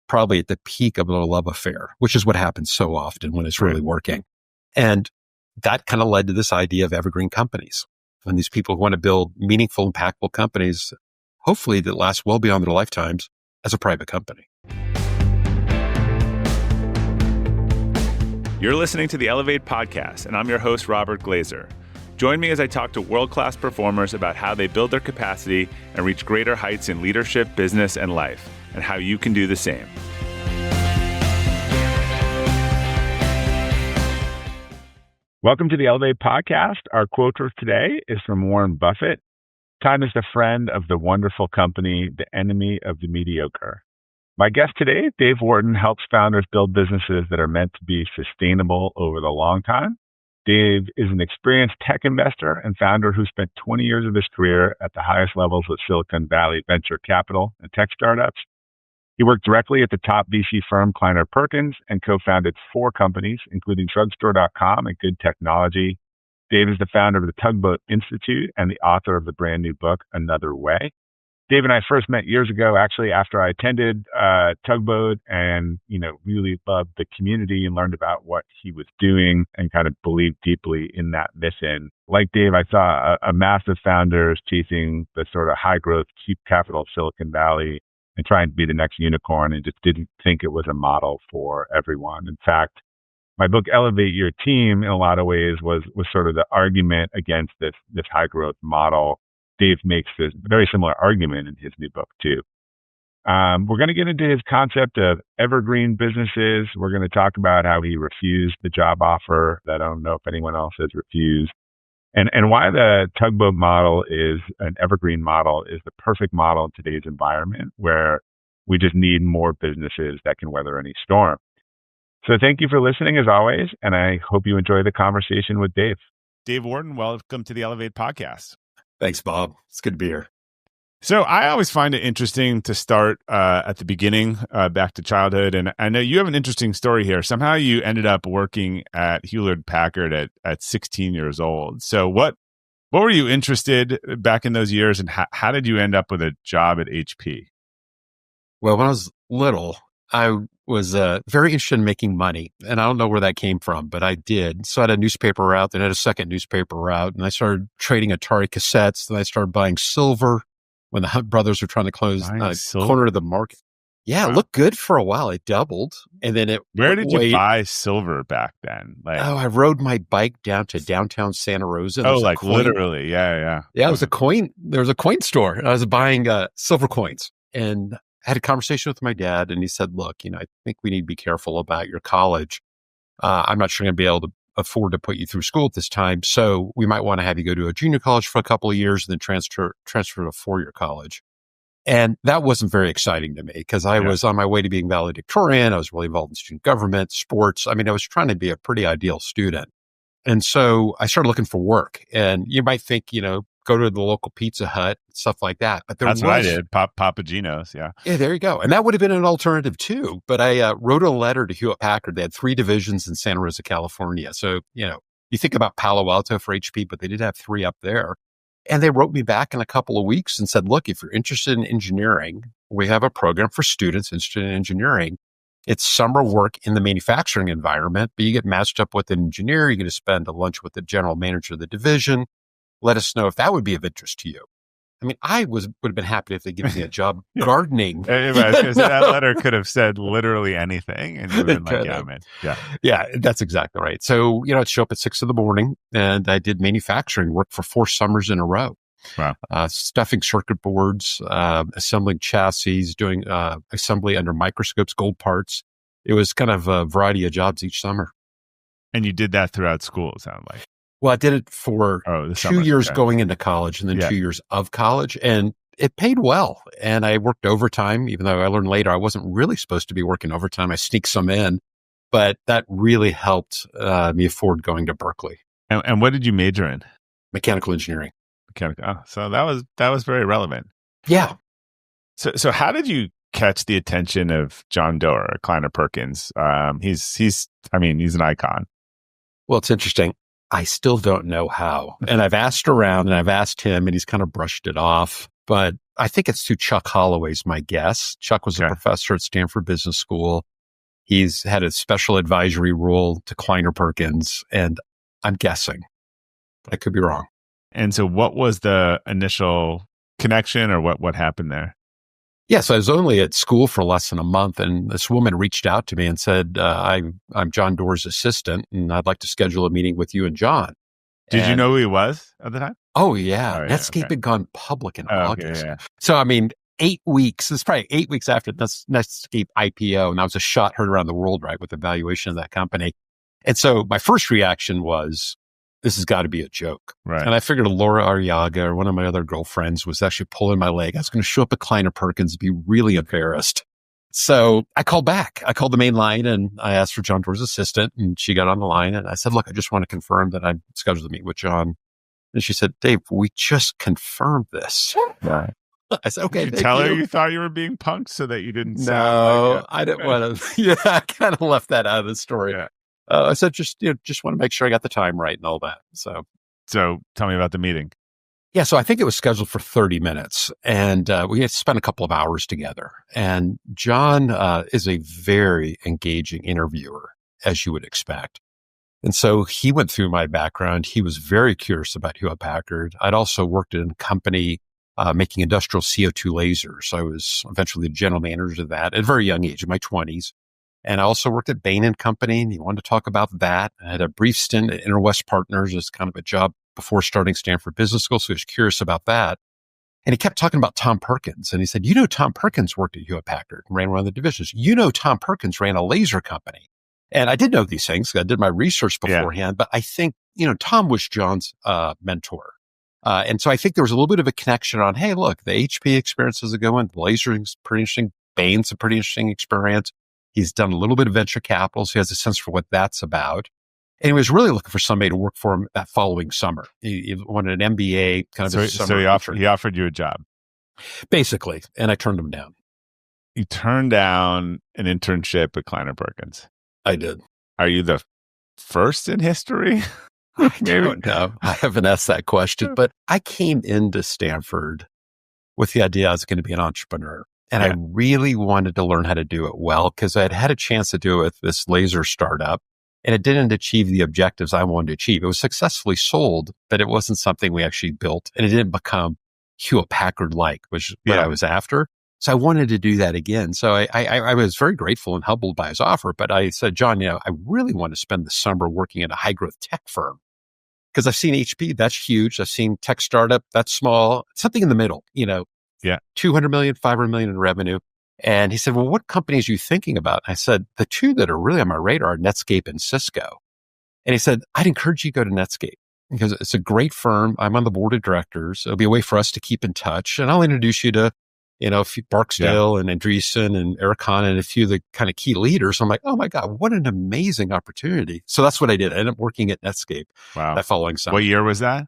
probably at the peak of a love affair, which is what happens so often when it's really working. And that kind of led to this idea of Evergreen Companies. And these people who want to build meaningful, impactful companies, hopefully that last well beyond their lifetimes as a private company. You're listening to the Elevate Podcast, and I'm your host, Robert Glazer. Join me as I talk to world-class performers about how they build their capacity and reach greater heights in leadership, business, and life, and how you can do the same. Welcome to the Elevate Podcast. Our quote for today is from Warren Buffett. Time is the friend of the wonderful company, the enemy of the mediocre. My guest today, Dave Whorton, helps founders build businesses that are meant to be sustainable over the long time. Dave is an experienced tech investor and founder who spent 20 years of his career at the highest levels of Silicon Valley venture capital and tech startups. He worked directly at the top VC firm Kleiner Perkins and co-founded 4 companies, including Drugstore.com and Good Technology. Dave is the founder of the Tugboat Institute and the author of the brand new book, Another Way. Dave and I first met years ago, actually, after I attended Tugboat and, really loved the community and learned about what he was doing and kind of believed deeply in that mission. Like Dave, I saw a mass of founders chasing the sort of high growth, cheap capital of Silicon Valley and trying to be the next unicorn and just didn't think it was a model for everyone. In fact, my book, Elevate Your Team, in a lot of ways was sort of the argument against this high growth model. Dave makes this very similar argument in his new book, too. We're going to get into his concept of evergreen businesses. We're going to talk about how he refused the job offer that I don't know if anyone else has refused, and why the tugboat model is an evergreen model is the perfect model in today's environment where we just need more businesses that can weather any storm. So thank you for listening, as always, and I hope you enjoy the conversation with Dave. Dave Whorton, welcome to the Elevate Podcast. Thanks, Bob. It's good to be here. So I always find it interesting to start at the beginning, back to childhood. And I know you have an interesting story here. Somehow you ended up working at Hewlett-Packard at 16 years old. So what were you interested back in those years, and how did you end up with a job at HP? Well, when I was little, I was very interested in making money. And I don't know where that came from, but I did. So I had a newspaper route, then I had a second newspaper route, and I started trading Atari cassettes. Then I started buying silver when the Hunt brothers were trying to close corner of the market. Yeah, it looked good for a while. It doubled. And then Where did you buy silver back then? I rode my bike down to downtown Santa Rosa. Literally. Yeah. Yeah, it was a coin. There was a coin store. And I was buying silver coins. And I had a conversation with my dad, and he said, look, I think we need to be careful about your college. I'm not sure I'm going to be able to afford to put you through school at this time. So we might want to have you go to a junior college for a couple of years and then transfer to a 4-year college. And that wasn't very exciting to me because I was on my way to being valedictorian. I was really involved in student government, sports. I was trying to be a pretty ideal student. And so I started looking for work. And you might think, go to the local Pizza Hut, stuff like that. But that's what I did. Papa Gino's. Yeah. Yeah, there you go. And that would have been an alternative too. But I wrote a letter to Hewlett-Packard. They had 3 divisions in Santa Rosa, California. So, you think about Palo Alto for HP, but they did have 3 up there. And they wrote me back in a couple of weeks and said, look, if you're interested in engineering, we have a program for students interested in engineering. It's summer work in the manufacturing environment, but you get matched up with an engineer. You get to spend a lunch with the general manager of the division. Let us know if that would be of interest to you. I would have been happy if they given me a job gardening. That letter could have said literally anything, and you would have been like, man. Yeah, that's exactly right. So, I'd show up at 6 a.m, and I did manufacturing work for 4 summers in a row. Wow. Stuffing circuit boards, assembling chassis, doing assembly under microscopes, gold parts. It was kind of a variety of jobs each summer. And you did that throughout school, it sounded like. Well, I did it for 2 years going into college and then 2 years of college, and it paid well. And I worked overtime, even though I learned later I wasn't really supposed to be working overtime. I sneaked some in, but that really helped me afford going to Berkeley. And what did you major in? Mechanical engineering. So that was very relevant. Yeah. So how did you catch the attention of John Doerr or Kleiner Perkins? He's an icon. Well, it's interesting. I still don't know how. And I've asked around and I've asked him and he's kind of brushed it off. But I think it's through Chuck Holloway's my guess. Chuck was a professor at Stanford Business School. He's had a special advisory role to Kleiner Perkins, and I'm guessing, but I could be wrong. And so what was the initial connection, or what happened there? Yeah, so I was only at school for less than a month, and this woman reached out to me and said, I'm John Doerr's assistant, and I'd like to schedule a meeting with you and John. Did you know who he was at the time? Oh, yeah. Netscape had gone public in August. Okay, yeah. So, I mean, 8 weeks, it's probably 8 weeks after Netscape IPO, and that was a shot heard around the world, right, with the valuation of that company. And so my first reaction was, this has got to be a joke. Right. And I figured Laura Arriaga, or one of my other girlfriends, was actually pulling my leg. I was going to show up at Kleiner Perkins and be really embarrassed. So I called back. I called the main line and I asked for John Doerr's assistant, and she got on the line and I said, look, I just want to confirm that I'm scheduled to meet with John. And she said, Dave, we just confirmed this. Right. I said, okay. Did you tell her you thought you were being punked so that you didn't sound like it? I didn't want to. Yeah, I kind of left that out of the story. Yeah. I said, just want to make sure I got the time right and all that. So tell me about the meeting. Yeah, so I think it was scheduled for 30 minutes, and we had spent a couple of hours together. And John is a very engaging interviewer, as you would expect. And so he went through my background. He was very curious about Hewlett-Packard. I'd also worked in a company making industrial CO2 lasers. I was eventually the general manager of that at a very young age, in my 20s. And I also worked at Bain & Company, and he wanted to talk about that. I had a brief stint at Interwest Partners as kind of a job before starting Stanford Business School, so he was curious about that. And he kept talking about Tom Perkins, and he said, Tom Perkins worked at Hewlett-Packard and ran one of the divisions. Tom Perkins ran a laser company. And I did know these things. I did my research beforehand, but I think, Tom was John's mentor. And so I think there was a little bit of a connection on, hey, look, the HP experience is a good one. The laser is pretty interesting. Bain's a pretty interesting experience. He's done a little bit of venture capital, so he has a sense for what that's about. And he was really looking for somebody to work for him that following summer. He wanted an MBA kind of. So he offered you a job, basically, and I turned him down. You turned down an internship at Kleiner Perkins. I did. Are you the first in history? I don't know. I haven't asked that question, but I came into Stanford with the idea I was going to be an entrepreneur. And I really wanted to learn how to do it well, because I had had a chance to do it with this laser startup, and it didn't achieve the objectives I wanted to achieve. It was successfully sold, but it wasn't something we actually built, and it didn't become Hewlett-Packard-like, which is what I was after. So I wanted to do that again. So I was very grateful and humbled by his offer, but I said, John, I really want to spend the summer working at a high-growth tech firm, because I've seen HP, that's huge. I've seen tech startup, that's small, something in the middle, 200 million, 500 million in revenue. And he said, well, what companies are you thinking about? I said, the two that are really on my radar are Netscape and Cisco. And he said, I'd encourage you to go to Netscape, because it's a great firm. I'm on the board of directors. It'll be a way for us to keep in touch. And I'll introduce you to, Barksdale and Andreessen and Eric Hahn and a few of the kind of key leaders. I'm like, oh my God, what an amazing opportunity. So that's what I did. I ended up working at Netscape that following summer. What year was that?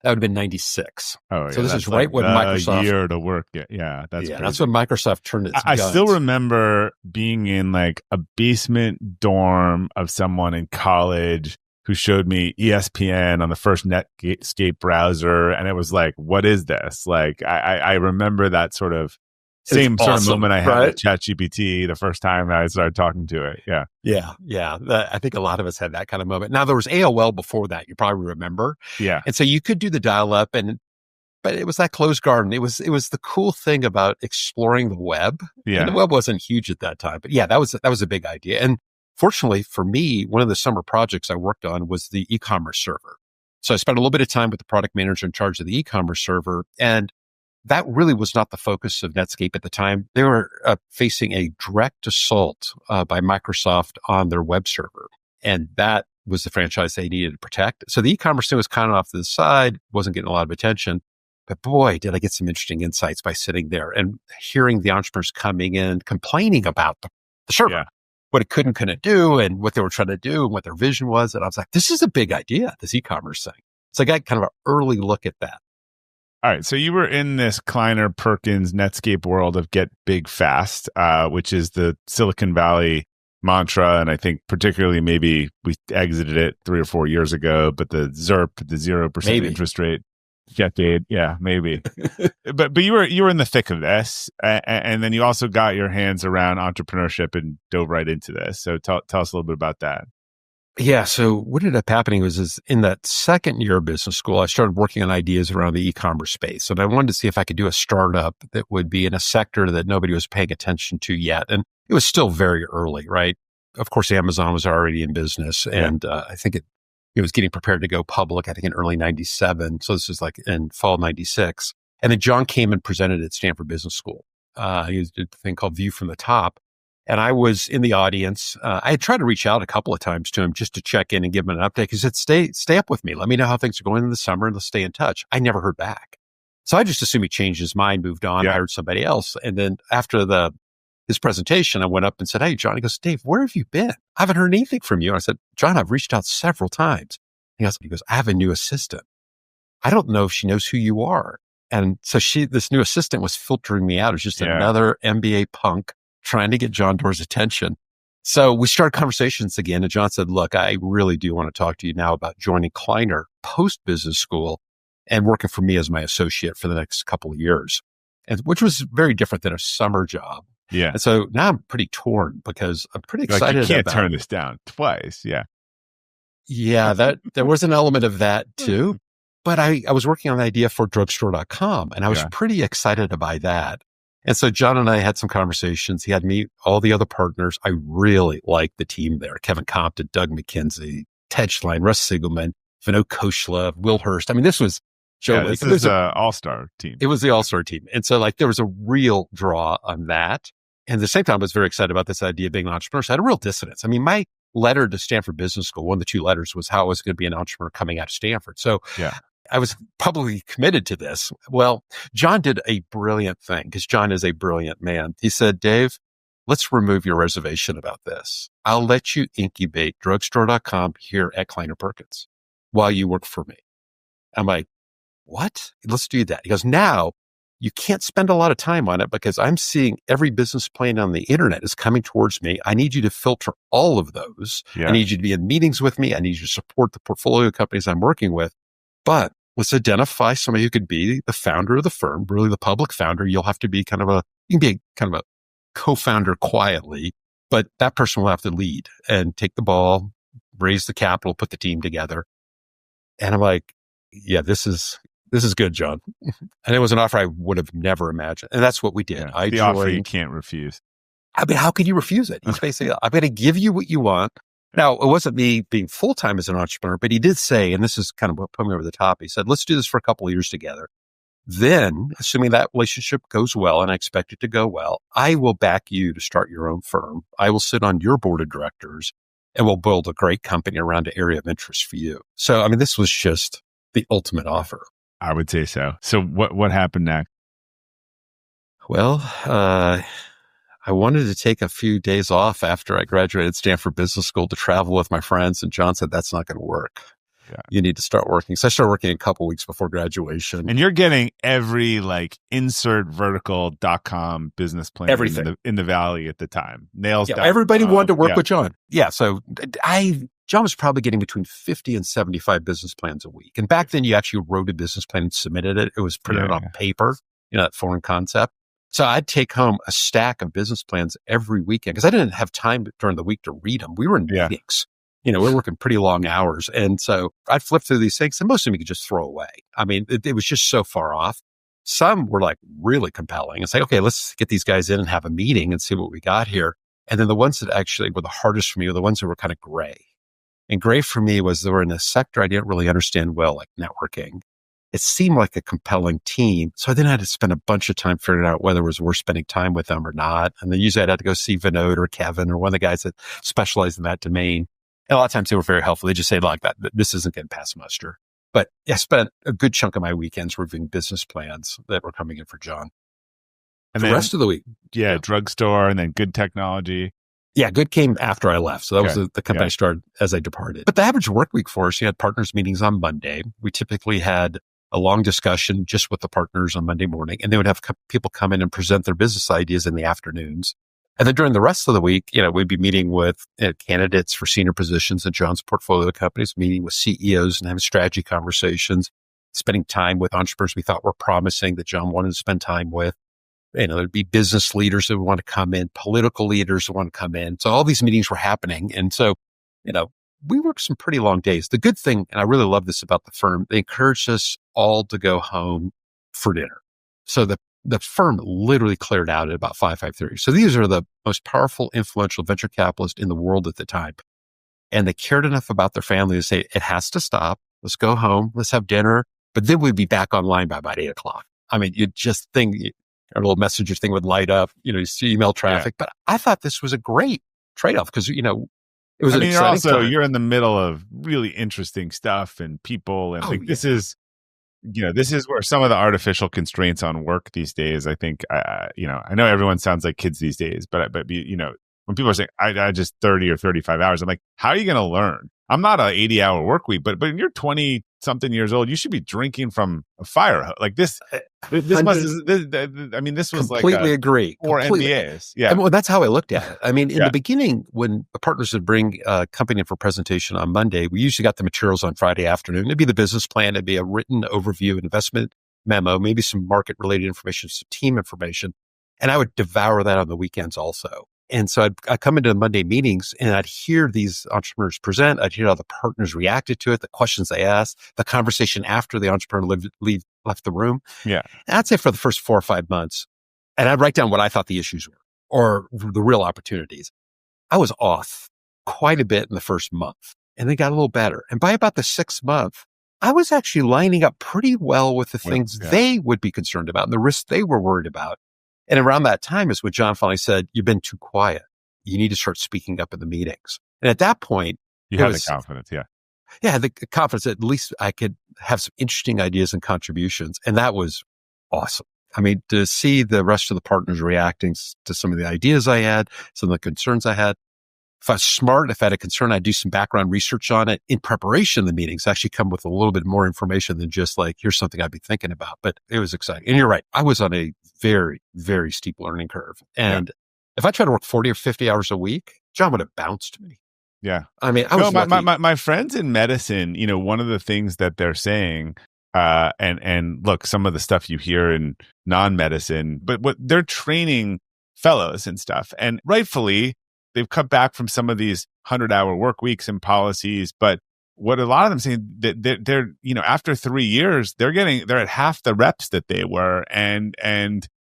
That would have been 96. Oh, yeah. So this is right when Microsoft. Year to work. Yeah, that's crazy. That's when Microsoft turned its I guns. still remember being in like a basement dorm of someone in college who showed me ESPN on the first Netscape browser, and it was like, "What is this?" Like, I remember that sort of same sort of moment I had with ChatGPT the first time I started talking to it. Yeah. I think a lot of us had that kind of moment. Now, there was AOL before that, you probably remember. Yeah. And so you could do the dial-up, but it was that closed garden. It was the cool thing about exploring the web. Yeah. And the web wasn't huge at that time, but yeah, that was a big idea. And fortunately for me, one of the summer projects I worked on was the e-commerce server. So I spent a little bit of time with the product manager in charge of the e-commerce server, and that really was not the focus of Netscape at the time. They were facing a direct assault by Microsoft on their web server. And that was the franchise they needed to protect. So the e-commerce thing was kind of off to the side, wasn't getting a lot of attention. But boy, did I get some interesting insights by sitting there and hearing the entrepreneurs coming in, complaining about the server, what it couldn't do and what they were trying to do and what their vision was. And I was like, this is a big idea, this e-commerce thing. So I got kind of an early look at that. All right. So you were in this Kleiner Perkins Netscape world of get big fast, which is the Silicon Valley mantra. And I think particularly maybe we exited it 3 or 4 years ago, but the ZIRP, the 0% interest rate decade. Yeah, maybe. But you were in the thick of this, and then you also got your hands around entrepreneurship and dove right into this. So tell us a little bit about that. Yeah. So what ended up happening was is in that second year of business school, I started working on ideas around the e-commerce space. And I wanted to see if I could do a startup that would be in a sector that nobody was paying attention to yet. And it was still very early, right? Of course, Amazon was already in business, and I think it was getting prepared to go public, I think in early 97. So this is like in fall 96. And then John came and presented at Stanford Business School. He did a thing called View from the Top. And I was in the audience. I had tried to reach out a couple of times to him just to check in and give him an update. He said, stay up with me. Let me know how things are going in the summer and let's stay in touch. I never heard back. So I just assumed he changed his mind, moved on, hired somebody else. And then after his presentation, I went up and said, "Hey, John." He goes, "Dave, where have you been? I haven't heard anything from you." And I said, "John, I've reached out several times." He goes, "I have a new assistant. I don't know if she knows who you are." And so this new assistant was filtering me out. It was just another MBA punk trying to get John Doerr's attention. So we started conversations again. And John said, "Look, I really do want to talk to you now about joining Kleiner post-business school and working for me as my associate for the next couple of years," which was very different than a summer job. Yeah. And so now I'm pretty torn because I'm pretty excited you can't about turn this down twice. Yeah. Yeah, there was an element of that too. But I was working on the idea for drugstore.com, and I was pretty excited to buy that. And so John and I had some conversations. He had me, all the other partners. I really liked the team there. Kevin Compton, Doug McKenzie, Ted Schlein, Russ Siegelman, Vinod Koshlov, Will Hurst. I mean, this was Joe. This is an all-star team. It was the all-star team. And so there was a real draw on that. And at the same time, I was very excited about this idea of being an entrepreneur. So I had a real dissonance. I mean, my letter to Stanford Business School, one of the two letters, was how I was going to be an entrepreneur coming out of Stanford. So I was publicly committed to this. Well, John did a brilliant thing because John is a brilliant man. He said, "Dave, let's remove your reservation about this. I'll let you incubate drugstore.com here at Kleiner Perkins while you work for me." I'm like, "What? Let's do that." He goes, "Now you can't spend a lot of time on it because I'm seeing every business plan on the internet is coming towards me. I need you to filter all of those. I need you to be in meetings with me. I need you to support the portfolio companies I'm working with. But let's identify somebody who could be the founder of the firm, really the public founder. You'll have to be you can be kind of a co-founder quietly, but that person will have to lead and take the ball, raise the capital, put the team together." And I'm like, "Yeah, this is good, John." And it was an offer I would have never imagined. And that's what we did. The offer you can't refuse. I mean, how can you refuse it? He's basically, "I'm going to give you what you want." Now, it wasn't me being full-time as an entrepreneur, but he did say, and this is kind of what put me over the top. He said, "Let's do this for a couple of years together. Then, assuming that relationship goes well, and I expect it to go well, I will back you to start your own firm. I will sit on your board of directors, and we'll build a great company around an area of interest for you." So, I mean, this was just the ultimate offer. I would say so. So what happened next? Well, I wanted to take a few days off after I graduated Stanford Business School to travel with my friends. And John said, "That's not going to work. You need to start working." So I started working a couple weeks before graduation. And you're getting every insert vertical.com business plan everything in the Valley at the time. Nails. Everybody wanted to work with John. Yeah. So John was probably getting between 50 and 75 business plans a week. And back then you actually wrote a business plan and submitted it. It was printed on paper, that foreign concept. So I'd take home a stack of business plans every weekend because I didn't have time during the week to read them. We were in meetings. We were working pretty long hours. And so I'd flip through these things and most of them you could just throw away. I mean, it was just so far off. Some were really compelling. It's like, okay, let's get these guys in and have a meeting and see what we got here. And then the ones that actually were the hardest for me were the ones that were kind of gray. And gray for me was they were in a sector I didn't really understand well, like networking. It seemed like a compelling team. So then I had to spend a bunch of time figuring out whether it was worth spending time with them or not. And then usually I'd have to go see Vinod or Kevin or one of the guys that specialized in that domain. And a lot of times they were very helpful. They just say that this isn't getting past muster. But I spent a good chunk of my weekends reviewing business plans that were coming in for John. And the rest of the week. Yeah, drugstore and then Good Technology. Yeah, Good came after I left. So that was the company I started as I departed. But the average work week for us, you had partners meetings on Monday. We typically had a long discussion just with the partners on Monday morning. And they would have people come in and present their business ideas in the afternoons. And then during the rest of the week, we'd be meeting with candidates for senior positions at John's portfolio companies, meeting with CEOs and having strategy conversations. spending time with entrepreneurs we thought were promising that John wanted to spend time with. There'd be business leaders that would want to come in, political leaders that want to come in. So all these meetings were happening. And so, we worked some pretty long days. The good thing, and I really love this about the firm, they encouraged us all to go home for dinner. So the firm literally cleared out at about 5:30. So these are the most powerful, influential venture capitalists in the world at the time. And they cared enough about their family to say, it has to stop. Let's go home. Let's have dinner. But then we'd be back online by about 8:00. I mean, you just think a little messenger thing would light up, you see email traffic. Yeah. But I thought this was a great trade-off because, it was an exciting time. You're in the middle of really interesting stuff and people. And this is where some of the artificial constraints on work these days, I think, I know everyone sounds like kids these days, but when people are saying, I just 30 or 35 hours, I'm like, how are you going to learn? I'm not an 80-hour work week, but when you're 20 something years old, you should be drinking from a fire hose. Like this was completely like agree. 4 MBAs. Yeah. Well, that's how I looked at it. I mean, in the beginning, when the partners would bring a company in for presentation on Monday, we usually got the materials on Friday afternoon. It'd be the business plan. It'd be a written overview, an investment memo, maybe some market related information, some team information. And I would devour that on the weekends also. And so I'd come into the Monday meetings and I'd hear these entrepreneurs present. I'd hear how the partners reacted to it, the questions they asked, the conversation after the entrepreneur left the room. Yeah. And I'd say for the first 4 or 5 months, and I'd write down what I thought the issues were or the real opportunities. I was off quite a bit in the first month and they got a little better. And by about the 6th month, I was actually lining up pretty well with the things they would be concerned about and the risks they were worried about. And around that time is when John finally said, you've been too quiet. You need to start speaking up in the meetings. And at that point, you had the confidence. Yeah. Yeah. The confidence that at least I could have some interesting ideas and contributions. And that was awesome. I mean, to see the rest of the partners reacting to some of the ideas I had, some of the concerns I had. If I was smart, if I had a concern, I'd do some background research on it in preparation of the meetings, actually come with a little bit more information than just like, here's something I'd be thinking about. But it was exciting. And you're right. I was on a very, very steep learning curve. And if I tried to work 40 or 50 hours a week, John would have bounced me. Yeah. I mean, I was my friends in medicine, one of the things that they're saying, and look, some of the stuff you hear in non-medicine, but what they're training fellows and stuff. And rightfully, they've cut back from some of these 100-hour work weeks and policies, but what a lot of them saying that they're after 3 years they're at half the reps that they were, and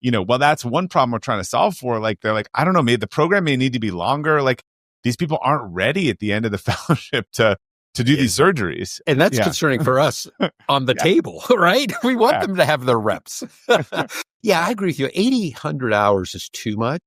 well, that's one problem we're trying to solve for. Like they're like, I don't know, maybe the program may need to be longer. Like these people aren't ready at the end of the fellowship to do these surgeries, and that's concerning for us on the table, right? We want them to have their reps. Yeah, I agree with you. 100 hours is too much.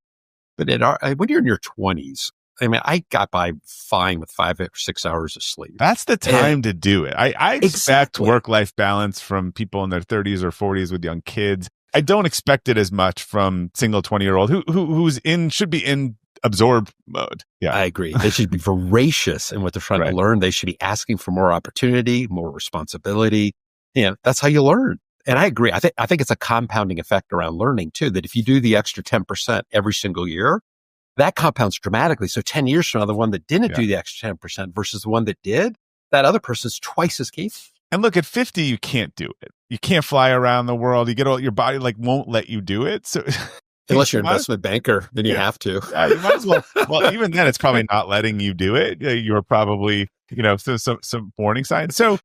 But when you're in your 20s, I mean, I got by fine with 5 or 6 hours of sleep. That's the time to do it. I expect work-life balance from people in their 30s or 40s with young kids. I don't expect it as much from single 20-year-old should be in absorb mode. Yeah, I agree. They should be voracious in what they're trying to learn. They should be asking for more opportunity, more responsibility. That's how you learn. And I agree. I think it's a compounding effect around learning too, that if you do the extra 10% every single year, that compounds dramatically. So 10 years from now, the one that didn't do the extra 10% versus the one that did, that other person's twice as capable. And look, at 50, you can't do it. You can't fly around the world. You get your body won't let you do it. So unless you're an investment banker, then you have to. Yeah, you might as well. Well, even then, it's probably not letting you do it. You're probably, some warning signs. So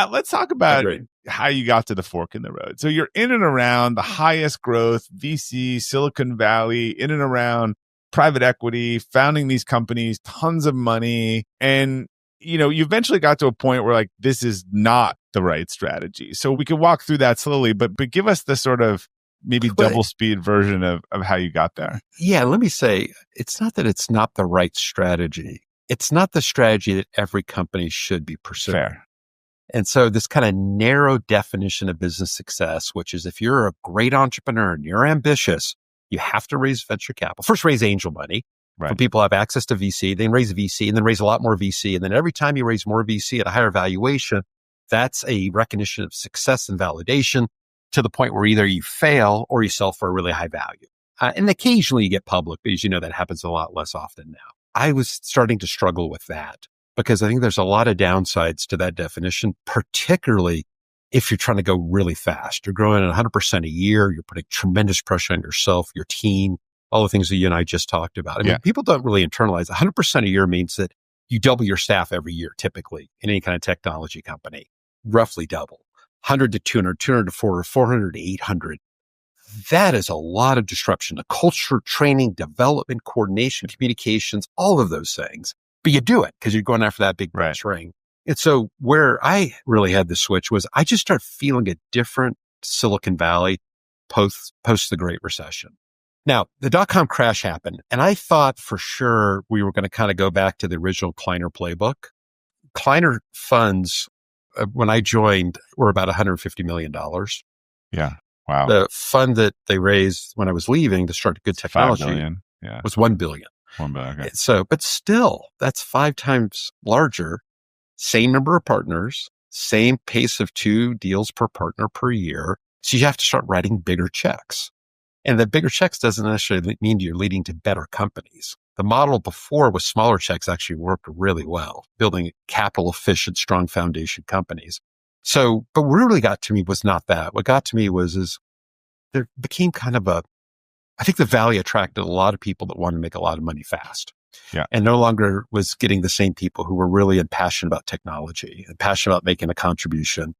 let's talk about how you got to the fork in the road. So you're in and around the highest growth VC, Silicon Valley, in and around private equity, founding these companies, tons of money. And, you eventually got to a point where like, this is not the right strategy. So we could walk through that slowly, but give us the sort of maybe double speed version of how you got there. Yeah. Let me say, it's not that it's not the right strategy. It's not the strategy that every company should be pursuing. Fair. And so this kind of narrow definition of business success, which is if you're a great entrepreneur and you're ambitious, you have to raise venture capital. First, raise angel money. Right. When people have access to VC, then raise VC and then raise a lot more VC. And then every time you raise more VC at a higher valuation, that's a recognition of success and validation to the point where either you fail or you sell for a really high value. And occasionally you get public, but as you know, that happens a lot less often now. I was starting to struggle with that, because I think there's a lot of downsides to that definition, particularly if you're trying to go really fast. You're growing at 100% a year. You're putting tremendous pressure on yourself, your team, all the things that you and I just talked about. I mean, people don't really internalize 100% a year means that you double your staff every year, typically in any kind of technology company, roughly double. 100 to 200, 200 to 400, 400 to 800. That is a lot of disruption, the culture, training, development, coordination, communications, all of those things. But you do it because you're going after that big brass ring. And so where I really had the switch was I just started feeling a different Silicon Valley post the Great Recession. Now, the dot-com crash happened, and I thought for sure we were going to kind of go back to the original Kleiner playbook. Kleiner funds, when I joined, were about $150 million. Yeah. Wow. The fund that they raised when I was leaving to start good technology was $1 billion. $1 billion. Okay. So, but still, that's 5 times larger. Same number of partners, same pace of 2 deals per partner per year. So you have to start writing bigger checks. And the bigger checks doesn't necessarily mean you're leading to better companies. The model before with smaller checks actually worked really well, building capital efficient, strong foundation companies. So, but what really got to me was not that. What got to me was there became kind of I think the Valley attracted a lot of people that wanted to make a lot of money fast. Yeah. And no longer was getting the same people who were really passionate about technology and passionate about making a contribution.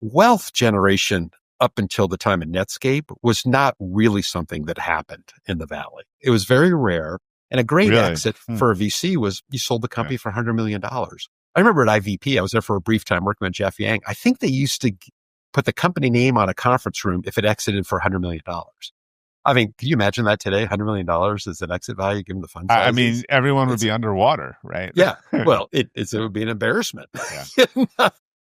Wealth generation up until the time of Netscape was not really something that happened in the Valley. It was very rare. And a great exit for a VC was you sold the company for $100 million. I remember at IVP, I was there for a brief time working with Jeff Yang. I think they used to put the company name on a conference room if it exited for $100 million. I mean, can you imagine that today? $100 million is an exit value given the fund sizes? I mean, everyone would be underwater, right? Yeah. Well, it would be an embarrassment. Yeah.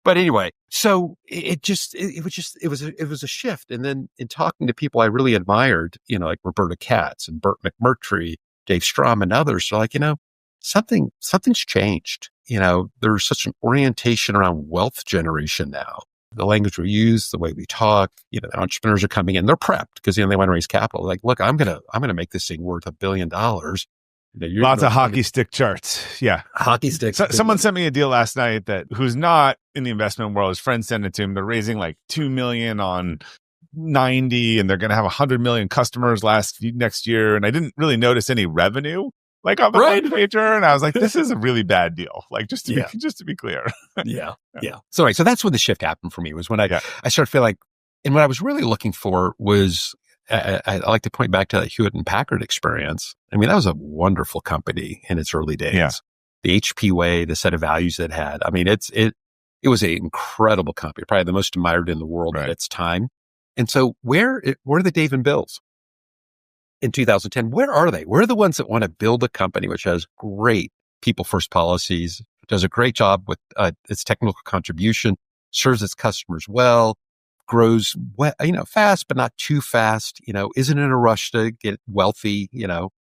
But anyway, so it was a shift. And then in talking to people I really admired, like Roberta Katz and Burt McMurtry, Dave Strom and others, they're like, something's changed. There's such an orientation around wealth generation now. The language we use, the way we talk, the entrepreneurs are coming in, they're prepped because, they want to raise capital. Like, look, I'm going to make this thing worth $1 billion. Lots of hockey stick charts. Yeah. Hockey sticks. So, someone sent me a deal last night who's not in the investment world. His friend sent it to him. They're raising like 2 million on 90 and they're going to have 100 million customers next year. And I didn't really notice any revenue like on the pager. And I was like, this is a really bad deal. Like just to be clear. Yeah. So that's when the shift happened for me was when I started feeling like, and what I was really looking for was, I like to point back to that Hewitt and Packard experience. I mean, that was a wonderful company in its early days. Yeah. The HP way, the set of values it had. I mean, it was an incredible company, probably the most admired in the world at its time. And so where are the Dave and Bills in 2010? Where are they? Where are the ones that want to build a company which has great people first policies, does a great job with its technical contribution, serves its customers well, grows fast, but not too fast, isn't in a rush to get wealthy,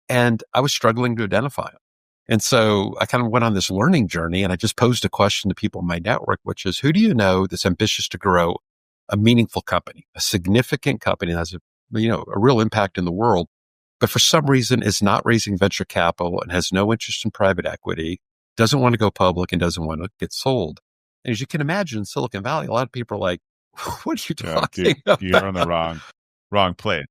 and I was struggling to identify them. And so I kind of went on this learning journey and I just posed a question to people in my network, which is, who do you know that's ambitious to grow a meaningful company, a significant company that has a real impact in the world, but for some reason is not raising venture capital and has no interest in private equity, doesn't want to go public and doesn't want to get sold. And as you can imagine, in Silicon Valley, a lot of people are like, what are you talking about? You're on the wrong place.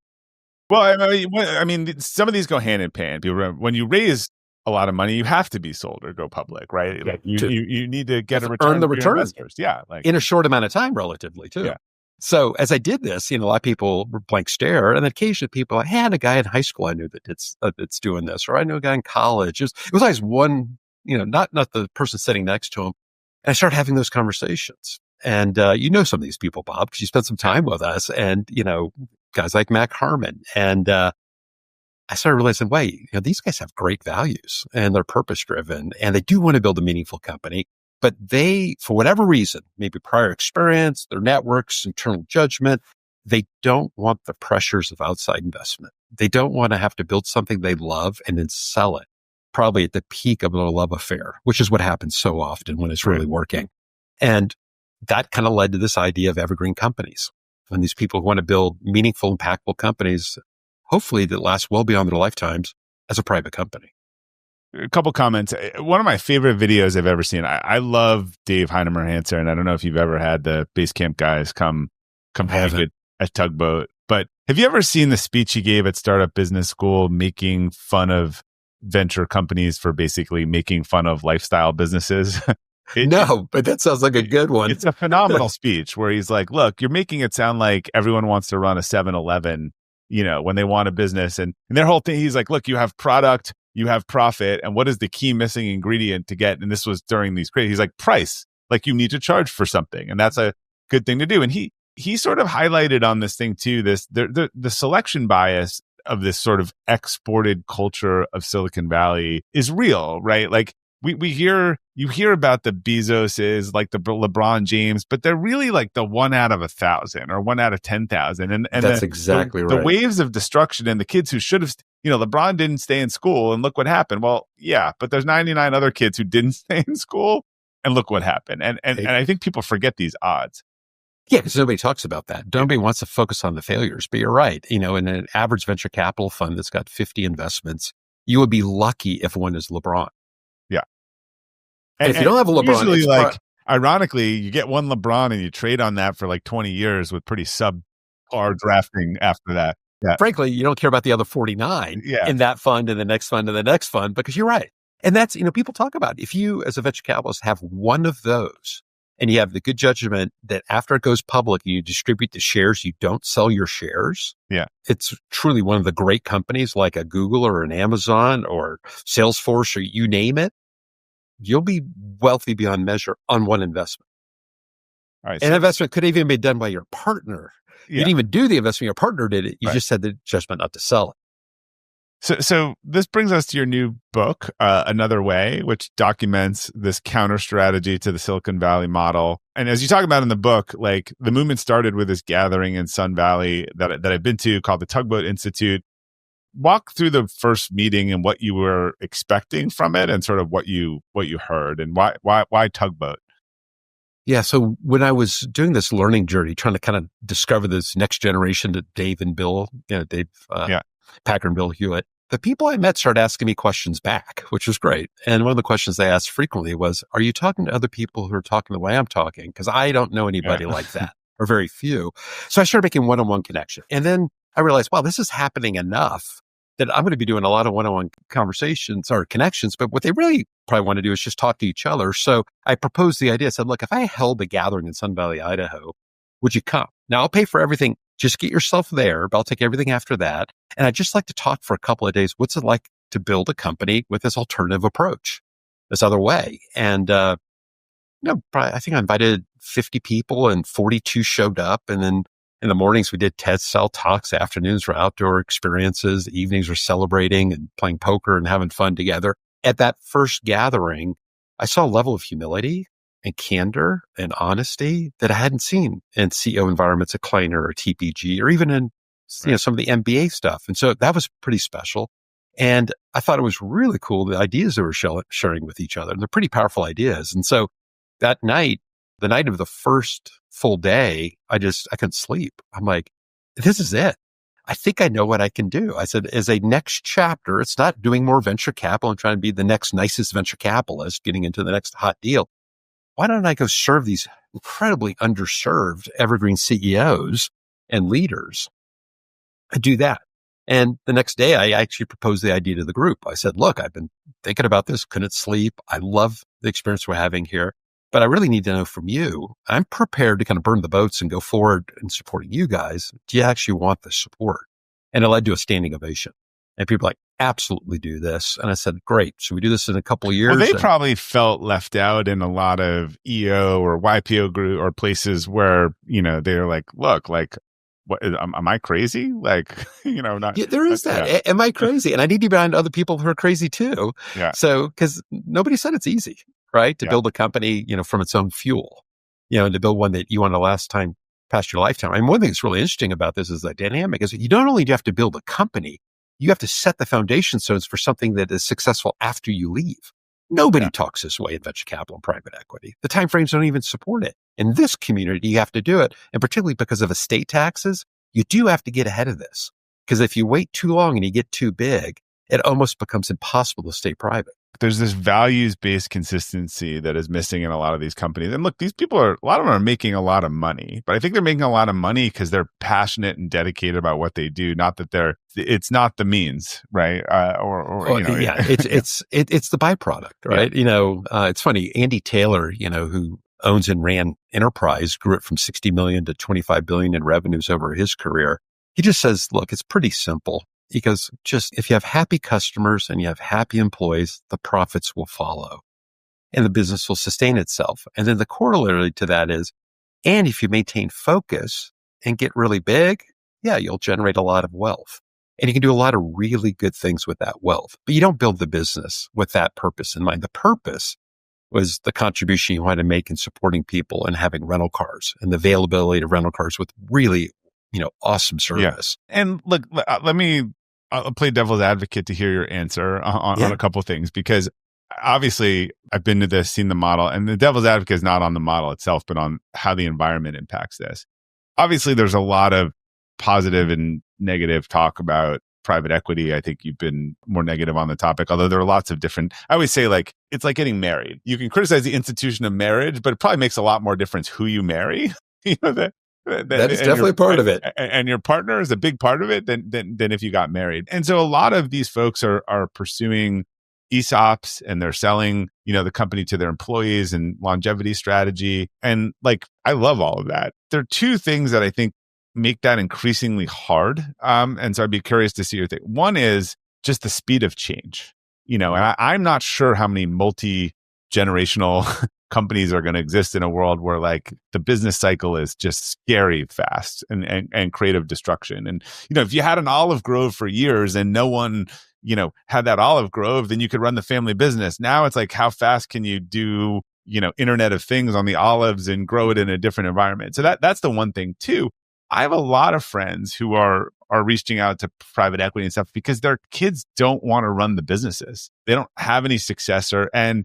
Well, I mean, some of these go hand in hand. When you raise a lot of money, you have to be sold or go public, right? Like you need to get a return. Earn the return. Yeah. In a short amount of time, relatively, too. Yeah. So as I did this, a lot of people were blank stare, and occasionally people like, hey, I had a guy in high school I knew that's doing this, or I knew a guy in college. It was always one, not the person sitting next to him. And I started having those conversations. And some of these people, Bob, because you spent some time with us, and guys like Mac Harmon. And I started realizing, wait, these guys have great values and they're purpose driven, and they do want to build a meaningful company. But they, for whatever reason, maybe prior experience, their networks, internal judgment, they don't want the pressures of outside investment. They don't want to have to build something they love and then sell it, probably at the peak of their love affair, which is what happens so often when it's really working. And that kind of led to this idea of Evergreen Companies. And these people who want to build meaningful, impactful companies, hopefully that last well beyond their lifetimes, as a private company. A couple comments. One of my favorite videos I've ever seen. I love Dave Heinemer Hanser, and I don't know if you've ever had the Basecamp guys come speak at Tugboat. But have you ever seen the speech he gave at Startup Business School, making fun of venture companies for basically making fun of lifestyle businesses? No, but that sounds like a good one. It's a phenomenal speech where he's like, look, you're making it sound like everyone wants to run a 7-Eleven, when they want a business. And their whole thing, he's like, look, you have product, you have profit. And what is the key missing ingredient to get? And this was during these crazy, he's like, price, like you need to charge for something. And that's a good thing to do. And he sort of highlighted on this thing too, the selection bias of this sort of exported culture of Silicon Valley is real, right? Like you hear about the Bezoses, like the LeBron James, but they're really like the 1 out of 1,000 or 1 out of 10,000. And that's exactly right. The waves of destruction and the kids who should have, LeBron didn't stay in school and look what happened. Well, yeah, but there's 99 other kids who didn't stay in school and look what happened. And I think people forget these odds. Yeah, because nobody talks about that. Nobody wants to focus on the failures. But you're right. In an average venture capital fund that's got 50 investments, you would be lucky if one is LeBron. Yeah. And if you don't have a LeBron, usually ironically, you get one LeBron and you trade on that for like 20 years with pretty subpar drafting after that. Yeah. Frankly, you don't care about the other 49 in that fund and the next fund and the next fund, because you're right. And that's, people talk about, if you as a venture capitalist have one of those, and you have the good judgment that after it goes public, you distribute the shares, you don't sell your shares. Yeah. It's truly one of the great companies like a Google or an Amazon or Salesforce or you name it. You'll be wealthy beyond measure on one investment. All right, an investment could even be done by your partner. Yeah. You didn't even do the investment. Your partner did it. You just had the judgment not to sell it. So this brings us to your new book, Another Way, which documents this counter strategy to the Silicon Valley model. And as you talk about in the book, like the movement started with this gathering in Sun Valley that I've been to called the Tugboat Institute. Walk through the first meeting and what you were expecting from it, and sort of what you heard, and why Tugboat. Yeah. So when I was doing this learning journey, trying to kind of discover this next generation to Dave and Bill, Dave Packer and Bill Hewitt, the people I met started asking me questions back, which was great. And one of the questions they asked frequently was, are you talking to other people who are talking the way I'm talking? Because I don't know anybody like that, or very few. So I started making one-on-one connection. And then I realized, wow, this is happening enough that I'm going to be doing a lot of one-on-one conversations or connections. But what they really probably want to do is just talk to each other. So I proposed the idea. I said, look, if I held a gathering in Sun Valley, Idaho, would you come? Now I'll pay for everything. Just get yourself there, but I'll take everything after that. And I'd just like to talk for a couple of days. What's it like to build a company with this alternative approach, this other way? And, I think I invited 50 people and 42 showed up. And then in the mornings, we did TED style talks. Afternoons were outdoor experiences. Evenings were celebrating and playing poker and having fun together. At that first gathering, I saw a level of humility and candor and honesty that I hadn't seen in CEO environments at Kleiner or TPG, or even in some of the MBA stuff. And so that was pretty special. And I thought it was really cool, the ideas they were sharing with each other. And they're pretty powerful ideas. And so that night, the night of the first full day, I couldn't sleep. I'm like, this is it. I think I know what I can do. I said, as a next chapter, it's not doing more venture capital and trying to be the next nicest venture capitalist, getting into the next hot deal. Why don't I go serve these incredibly underserved evergreen CEOs and leaders? I do that. And the next day, I actually proposed the idea to the group. I said, look, I've been thinking about this, couldn't sleep. I love the experience we're having here, but I really need to know from you. I'm prepared to kind of burn the boats and go forward in supporting you guys. Do you actually want the support? And it led to a standing ovation. And people were like, absolutely do this. And I said, great. So we do this in a couple of years. Well, they probably felt left out in a lot of EO or YPO group or places where, they're like, look, like, what, am I crazy? Like, not. Yeah, there is that. Yeah. Am I crazy? And I need to be behind other people who are crazy too. Yeah. So, because nobody said it's easy, right? To build a company, from its own fuel, and to build one that you want to last time past your lifetime. I mean, one thing that's really interesting about this is the dynamic is you don't only do you have to build a company, you have to set the foundation stones for something that is successful after you leave. Nobody talks this way in venture capital and private equity. The timeframes don't even support it. In this community, you have to do it. And particularly because of estate taxes, you do have to get ahead of this. Because if you wait too long and you get too big, it almost becomes impossible to stay private. There's this values-based consistency that is missing in a lot of these companies. And look, these people a lot of them are making a lot of money, but I think they're making a lot of money because they're passionate and dedicated about what they do. Not that it's not the means, right? It's the byproduct, right? Yeah. It's funny. Andy Taylor, who owns and ran Enterprise, grew it from 60 million to 25 billion in revenues over his career. He just says, look, it's pretty simple. He goes, just if you have happy customers and you have happy employees, the profits will follow and the business will sustain itself. And then the corollary to that is, and if you maintain focus and get really big, yeah, you'll generate a lot of wealth and you can do a lot of really good things with that wealth, but you don't build the business with that purpose in mind. The purpose was the contribution you wanted to make in supporting people and having rental cars and the availability of rental cars with really awesome service. Yeah. And look, I'll play devil's advocate to hear your answer on a couple of things, because obviously I've been to this, seen the model, and the devil's advocate is not on the model itself, but on how the environment impacts this. Obviously, there's a lot of positive and negative talk about private equity. I think you've been more negative on the topic, although there are lots of different, I always say, like, it's like getting married. You can criticize the institution of marriage, but it probably makes a lot more difference who you marry. That is definitely part of it. And your partner is a big part of it than if you got married. And so a lot of these folks are pursuing ESOPs and they're selling, the company to their employees and longevity strategy. And like, I love all of that. There are two things that I think make that increasingly hard. And so I'd be curious to see your thing. One is just the speed of change, and I'm not sure how many multi-generational companies are going to exist in a world where like the business cycle is just scary fast and creative destruction. And, if you had an olive grove for years and no one, had that olive grove, then you could run the family business. Now it's like, how fast can you do, Internet of Things on the olives and grow it in a different environment? So that's the one thing too. I have a lot of friends who are reaching out to private equity and stuff because their kids don't want to run the businesses. They don't have any successor. And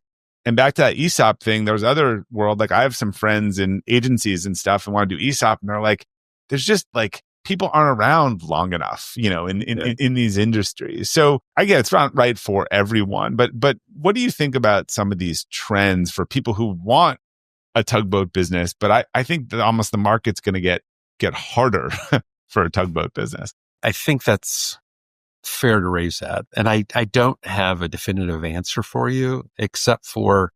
back to that ESOP thing, there was other world. Like I have some friends in agencies and stuff and want to do ESOP. And they're like, there's just like, people aren't around long enough, in these industries. So I get it's not right for everyone, but what do you think about some of these trends for people who want a tugboat business? But I think that almost the market's going to get harder for a tugboat business. I think that's fair to raise that. And I don't have a definitive answer for you, except for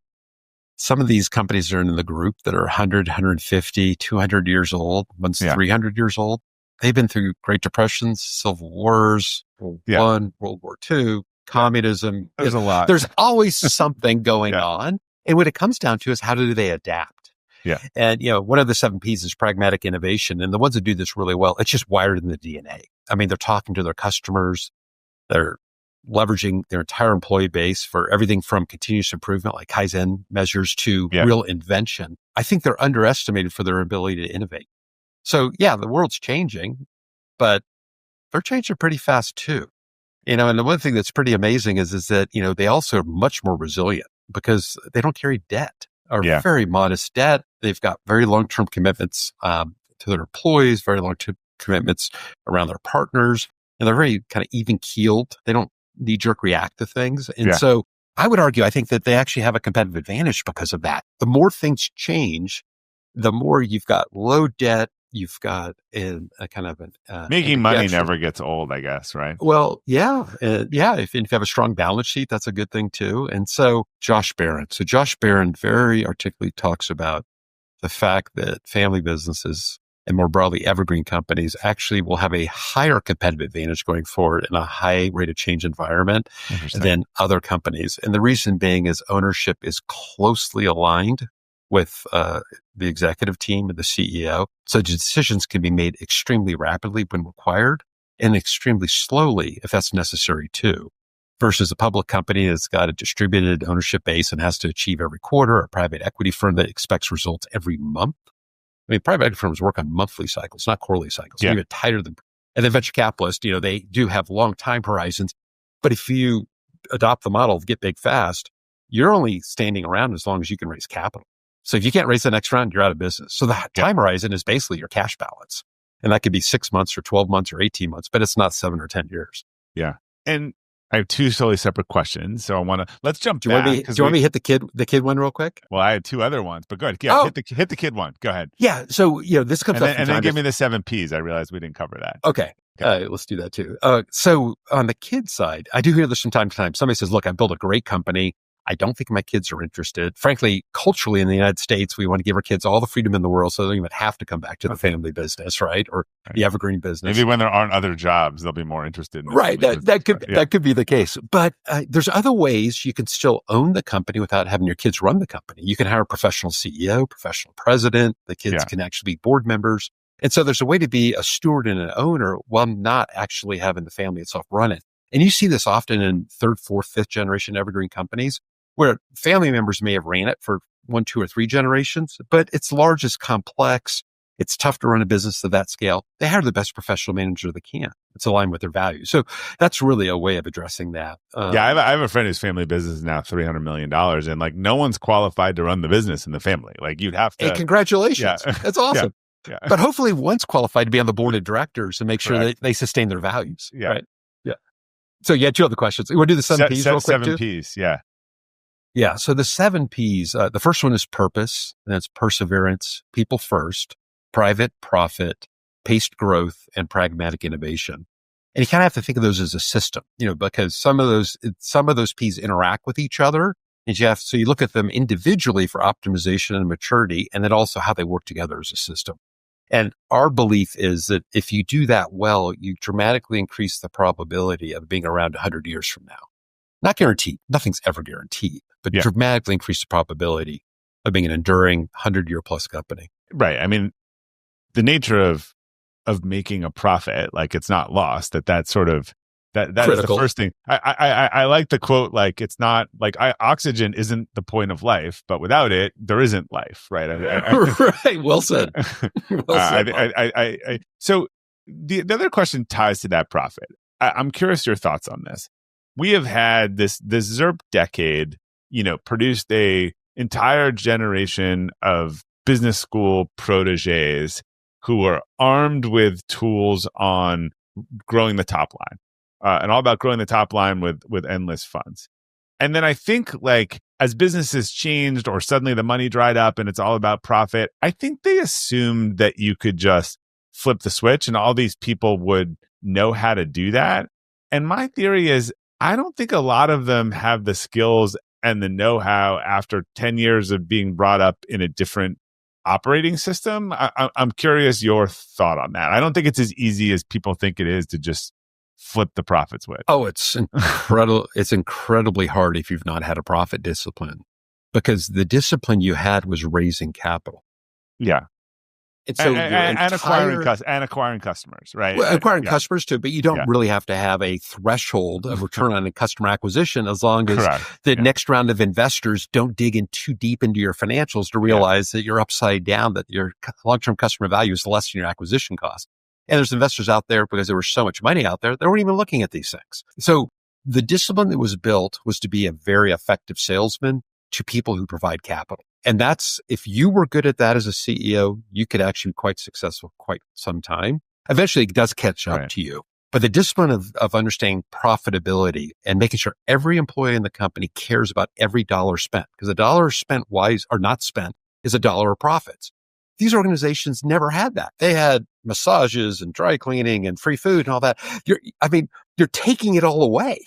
some of these companies are in the group that are 100, 150, 200 years old, one's 300 years old. They've been through Great Depressions, Civil Wars, World War I, World War II, communism. There's a lot. There's always something going on. And what it comes down to is how do they adapt? Yeah. And, one of the 7 Ps is pragmatic innovation. And the ones that do this really well, it's just wired in the DNA. I mean, they're talking to their customers. They're leveraging their entire employee base for everything from continuous improvement, like Kaizen measures, to real invention. I think they're underestimated for their ability to innovate. So the world's changing, but they're changing pretty fast too. And the one thing that's pretty amazing is that, they also are much more resilient because they don't carry debt or very modest debt. They've got very long-term commitments to their employees, very long-term commitments around their partners, and they're very kind of even-keeled. They don't knee-jerk react to things. And so I would argue, I think that they actually have a competitive advantage because of that. The more things change, the more you've got low debt, you've got a kind of making money never gets old, I guess, right? Well, if you have a strong balance sheet, that's a good thing too. And so Josh Barron very articulately talks about the fact that family businesses and more broadly evergreen companies actually will have a higher competitive advantage going forward in a high rate of change environment than other companies. And the reason being is ownership is closely aligned with the executive team and the CEO. So decisions can be made extremely rapidly when required and extremely slowly if that's necessary too. Versus a public company that's got a distributed ownership base and has to achieve every quarter, or a private equity firm that expects results every month. I mean, private equity firms work on monthly cycles, not quarterly cycles. Even tighter than, and then venture capitalists, they do have long time horizons. But if you adopt the model of get big fast, you're only standing around as long as you can raise capital. So if you can't raise the next round, you're out of business. So the time horizon is basically your cash balance. And that could be 6 months or 12 months or 18 months, but it's not 7 or 10 years. Yeah. And I have two totally separate questions. So let's jump Do you back. want me to hit the kid one real quick? Well, I had two other ones, but go ahead. Yeah, hit the kid one. Go ahead. Yeah. So, this comes up. And then give me the 7 Ps. I realized we didn't cover that. Okay. Let's do that too. So on the kid side, I do hear this from time to time. Somebody says, look, I built a great company. I don't think my kids are interested. Frankly, culturally in the United States, we want to give our kids all the freedom in the world so they don't even have to come back to the family business, right? Or the Evergreen business. Maybe when there aren't other jobs, they'll be more interested in right. That could be the case. But there's other ways you can still own the company without having your kids run the company. You can hire a professional CEO, professional president. The kids can actually be board members. And so there's a way to be a steward and an owner while not actually having the family itself run it. And you see this often in third, fourth, fifth generation Evergreen companies, where family members may have ran it for 1, 2, or 3 generations, but it's large, it's complex. It's tough to run a business of that scale. They hire the best professional manager they can. It's aligned with their values. So that's really a way of addressing that. I have a friend whose family business is now $300 million, and like no one's qualified to run the business in the family. Like you'd have to. Hey, congratulations. Yeah. That's awesome. Yeah. But hopefully one's qualified to be on the board of directors and make sure that they sustain their values. Yeah. Right. Yeah. So you had 2 other questions. You want to do the 7 Ps real quick 7 too? Ps. Yeah. Yeah. So the 7 Ps, the first one is purpose. That's perseverance, people first, private profit, paced growth, and pragmatic innovation. And you kind of have to think of those as a system, because some of those Ps interact with each other. And so you look at them individually for optimization and maturity, and then also how they work together as a system. And our belief is that if you do that well, you dramatically increase the probability of being around 100 years from now. Not guaranteed. Nothing's ever guaranteed, but dramatically increase the probability of being an enduring 100-year plus company. Right. I mean, the nature of making a profit, like it's not lost, that's sort of, that is the first thing. I like the quote, like, it's not like oxygen isn't the point of life, but without it, there isn't life. Right. Right. Well said. So the other question ties to that profit. I'm curious your thoughts on this. We have had this ZERP decade, produced a entire generation of business school proteges who are armed with tools on growing the top line, and all about growing the top line with endless funds. And then I think, like, as businesses changed or suddenly the money dried up and it's all about profit, I think they assumed that you could just flip the switch and all these people would know how to do that. And my theory is, I don't think a lot of them have the skills and the know-how after 10 years of being brought up in a different operating system. I'm curious your thought on that. I don't think it's as easy as people think it is to just flip the profit switch. Oh, it's incredible. It's incredibly hard if you've not had a profit discipline, because the discipline you had was raising capital. Yeah. And so acquiring customers, right? Well, acquiring customers too, but you don't really have to have a threshold of return on customer acquisition as long as the next round of investors don't dig in too deep into your financials to realize that you're upside down, that your long-term customer value is less than your acquisition cost. And there's investors out there, because there was so much money out there, they weren't even looking at these things. So the discipline that was built was to be a very effective salesman to people who provide capital. And that's, if you were good at that as a CEO, you could actually be quite successful for quite some time. Eventually it does catch up to you. But the discipline of understanding profitability and making sure every employee in the company cares about every dollar spent, because a dollar spent wise or not spent is a dollar of profits. These organizations never had that. They had massages and dry cleaning and free food and all that. You're taking it all away.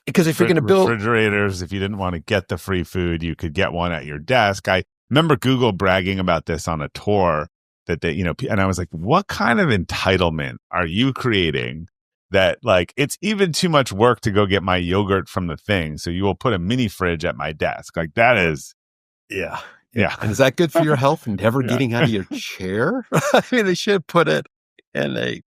Because if you're going to build refrigerators, if you didn't want to get the free food, you could get one at your desk. I remember Google bragging about this on a tour that they, and I was like, what kind of entitlement are you creating that, like, it's even too much work to go get my yogurt from the thing, so you will put a mini fridge at my desk? Like, that is, yeah. And is that good for your health and never getting out of your chair? I mean, they should put it in a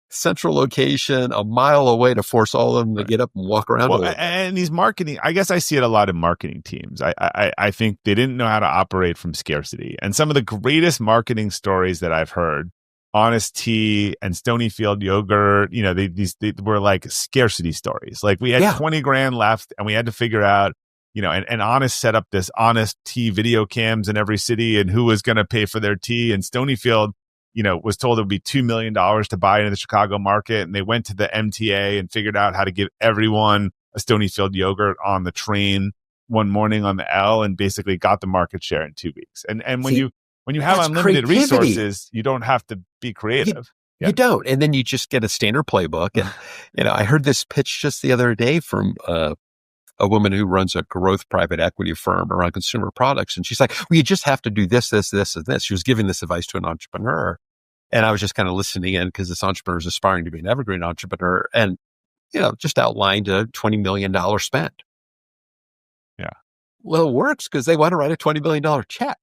central location a mile away to force all of them to get up and walk around. Well, and these marketing, I guess I see it a lot in marketing teams. I think they didn't know how to operate from scarcity. And some of the greatest marketing stories that I've heard, Honest Tea and Stonyfield Yogurt, they were like scarcity stories. Like, we had 20 grand left and we had to figure out, and Honest set up this Honest Tea video cams in every city and who was going to pay for their tea. And Stonyfield, was told it would be $2 million to buy into the Chicago market. And they went to the MTA and figured out how to give everyone a Stonyfield yogurt on the train one morning on the L and basically got the market share in 2 weeks. And when See, you have that's unlimited creativity. resources, you don't have to be creative. You don't. And then you just get a standard playbook. And, I heard this pitch just the other day from a woman who runs a growth private equity firm around consumer products. And she's like, well, you just have to do this, this, this, and this. She was giving this advice to an entrepreneur. And I was just kind of listening in because this entrepreneur is aspiring to be an evergreen entrepreneur and, just outlined a $20 million spend. Yeah. Well, it works because they want to write a $20 million check.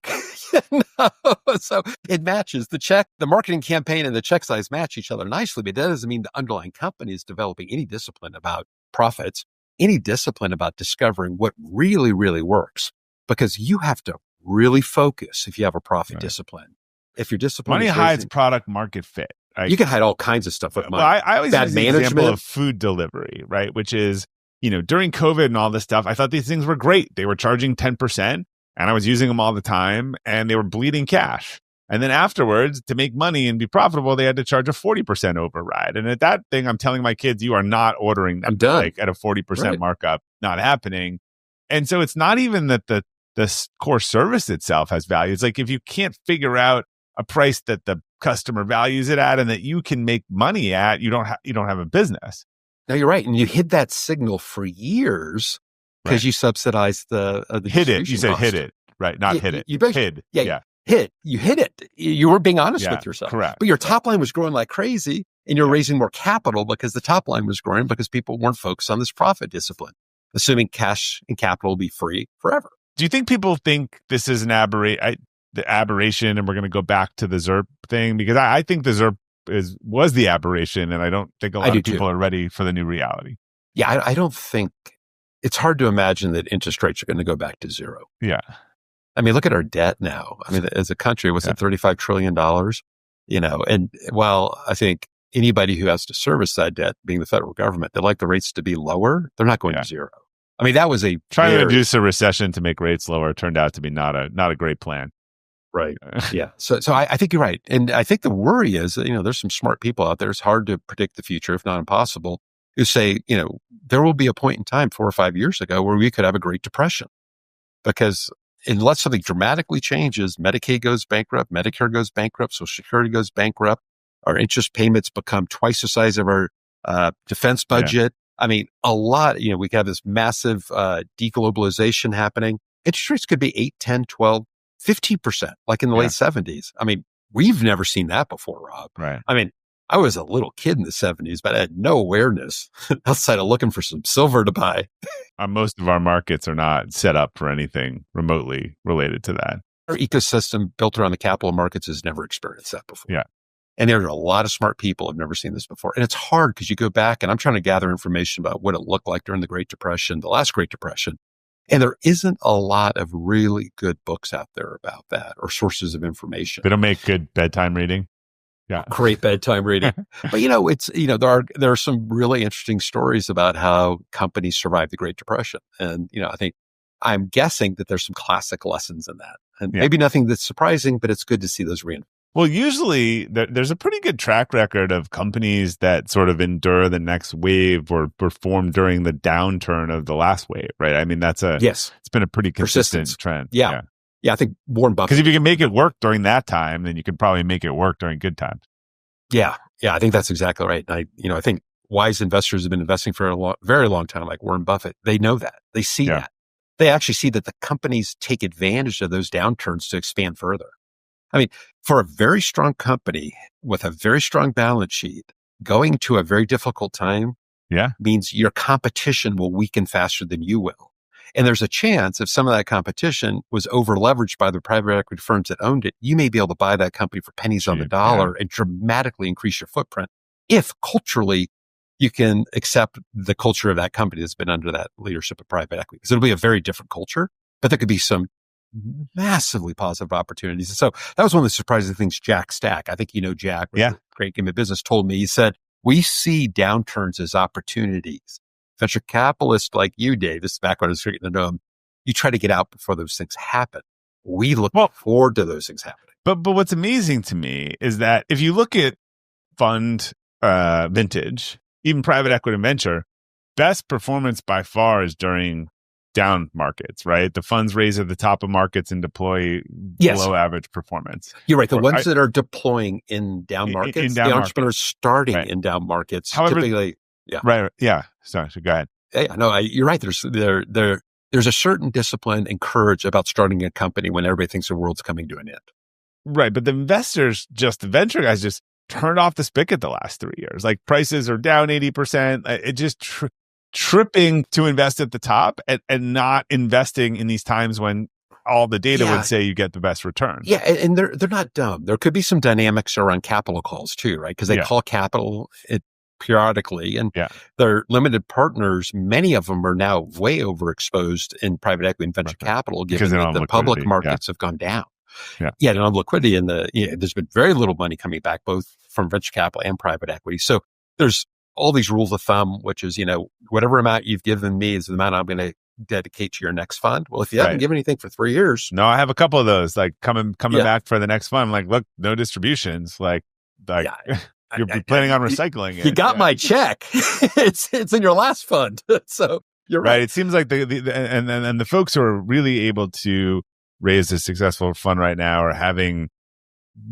So it matches the check, the marketing campaign and the check size match each other nicely, but that doesn't mean the underlying company is developing any discipline about profits, any discipline about discovering what really, really works, because you have to really focus if you have a profit discipline. If your discipline money hides product market fit. You can hide all kinds of stuff with money. Well, I always bad use the management. example of food delivery, right? Which is, during COVID and all this stuff, I thought these things were great. They were charging 10% and I was using them all the time and they were bleeding cash. And then afterwards, to make money and be profitable, they had to charge a 40% override. And at that thing, I'm telling my kids, you are not ordering them. I'm done. Like at a 40% markup, not happening. And so it's not even that the core service itself has value. It's like if you can't figure out a price that the customer values it at and that you can make money at, you don't have a business. No, you're right. And you hid that signal for years because you subsidized the hid it. You said cost. hid it, right? Not hid it. Hid. Yeah. Hid. You hid it. You were being honest with yourself. Correct. But your top line was growing like crazy and you're raising more capital because the top line was growing because people weren't focused on this profit discipline, assuming cash and capital will be free forever. Do you think people think this is an aberration and we're going to go back to the ZERP thing? Because I think the ZERP was the aberration, and I don't think a lot of people are ready for the new reality. Yeah, I don't think it's hard to imagine that interest rates are going to go back to zero. Yeah. I mean, look at our debt now. I mean, as a country, what's it, $35 trillion? And while I think anybody who has to service that debt, being the federal government, they'd like the rates to be lower, they're not going to zero. I mean, that was trying to induce a recession to make rates lower turned out to be not a great plan. Right. Yeah. So I think you're right. And I think the worry is that, there's some smart people out there. It's hard to predict the future, if not impossible, who say, there will be a point in time 4 or 5 years ago where we could have a Great Depression because unless something dramatically changes, Medicaid goes bankrupt, Medicare goes bankrupt, Social Security goes bankrupt, our interest payments become twice the size of our defense budget. I mean, a lot, we have this massive deglobalization happening. Interest rates could be 8, 10, 12, 15%, like in the late 70s. I mean, we've never seen that before, Rob. Right. I mean, I was a little kid in the 70s, but I had no awareness outside of looking for some silver to buy. Most of our markets are not set up for anything remotely related to that. Our ecosystem built around the capital markets has never experienced that before. Yeah. And there are a lot of smart people who have never seen this before. And it's hard because you go back and I'm trying to gather information about what it looked like during the Great Depression, the last Great Depression. And there isn't a lot of really good books out there about that or sources of information. They don't make good bedtime reading. Yeah. Great bedtime reading. But, there are some really interesting stories about how companies survived the Great Depression. And, I'm guessing that there's some classic lessons in that. And maybe nothing that's surprising, but it's good to see those reinforced. Well, usually there's a pretty good track record of companies that sort of endure the next wave or perform during the downturn of the last wave, right? I mean, it's been a pretty consistent trend. Yeah. I think Warren Buffett. Because if you can make it work during that time, then you can probably make it work during good times. Yeah. I think that's exactly right. And I think wise investors have been investing for a very long time, like Warren Buffett. They know that. They see that. They actually see that the companies take advantage of those downturns to expand further. I mean, for a very strong company with a very strong balance sheet, going to a very difficult time means your competition will weaken faster than you will. And there's a chance if some of that competition was over leveraged by the private equity firms that owned it, you may be able to buy that company for pennies on the dollar and dramatically increase your footprint if culturally you can accept the culture of that company that's been under that leadership of private equity. Because it'll be a very different culture, but there could be some massively positive opportunities. And so that was one of the surprising things Jack Stack, I think Jack, a great game of business, told me. He said, we see downturns as opportunities. Venture capitalists like you, Dave, this is back when I was getting to know him, you try to get out before those things happen. We look forward to those things happening. But what's amazing to me is that if you look at fund vintage, even private equity and venture, best performance by far is during down markets, right? The funds raise at the top of markets and deploy below average performance. You're right. The ones that are deploying in down markets, in down the markets. entrepreneurs starting in down markets, however, typically, Right. Yeah. So go ahead. Yeah, no, you're right. There's a certain discipline and courage about starting a company when everybody thinks the world's coming to an end. Right. But the investors, the venture guys just turned off the spigot the last 3 years. Like prices are down 80%. It just tripping to invest at the top and not investing in these times when all the data would say you get the best return. Yeah. And they're not dumb. There could be some dynamics around capital calls too, right? Because they call capital periodically, and their limited partners, many of them are now way overexposed in private equity and venture capital, given that the public markets have gone down. Yeah, they don't have liquidity, and there's been very little money coming back, both from venture capital and private equity. So there's all these rules of thumb, which is, whatever amount you've given me is the amount I'm going to dedicate to your next fund. Well, if you haven't given anything for 3 years. No, I have a couple of those, like coming back for the next fund. I'm like, look, no distributions. You're planning on recycling it. You got my check. It's in your last fund. So you're right. It seems like the folks who are really able to raise a successful fund right now are having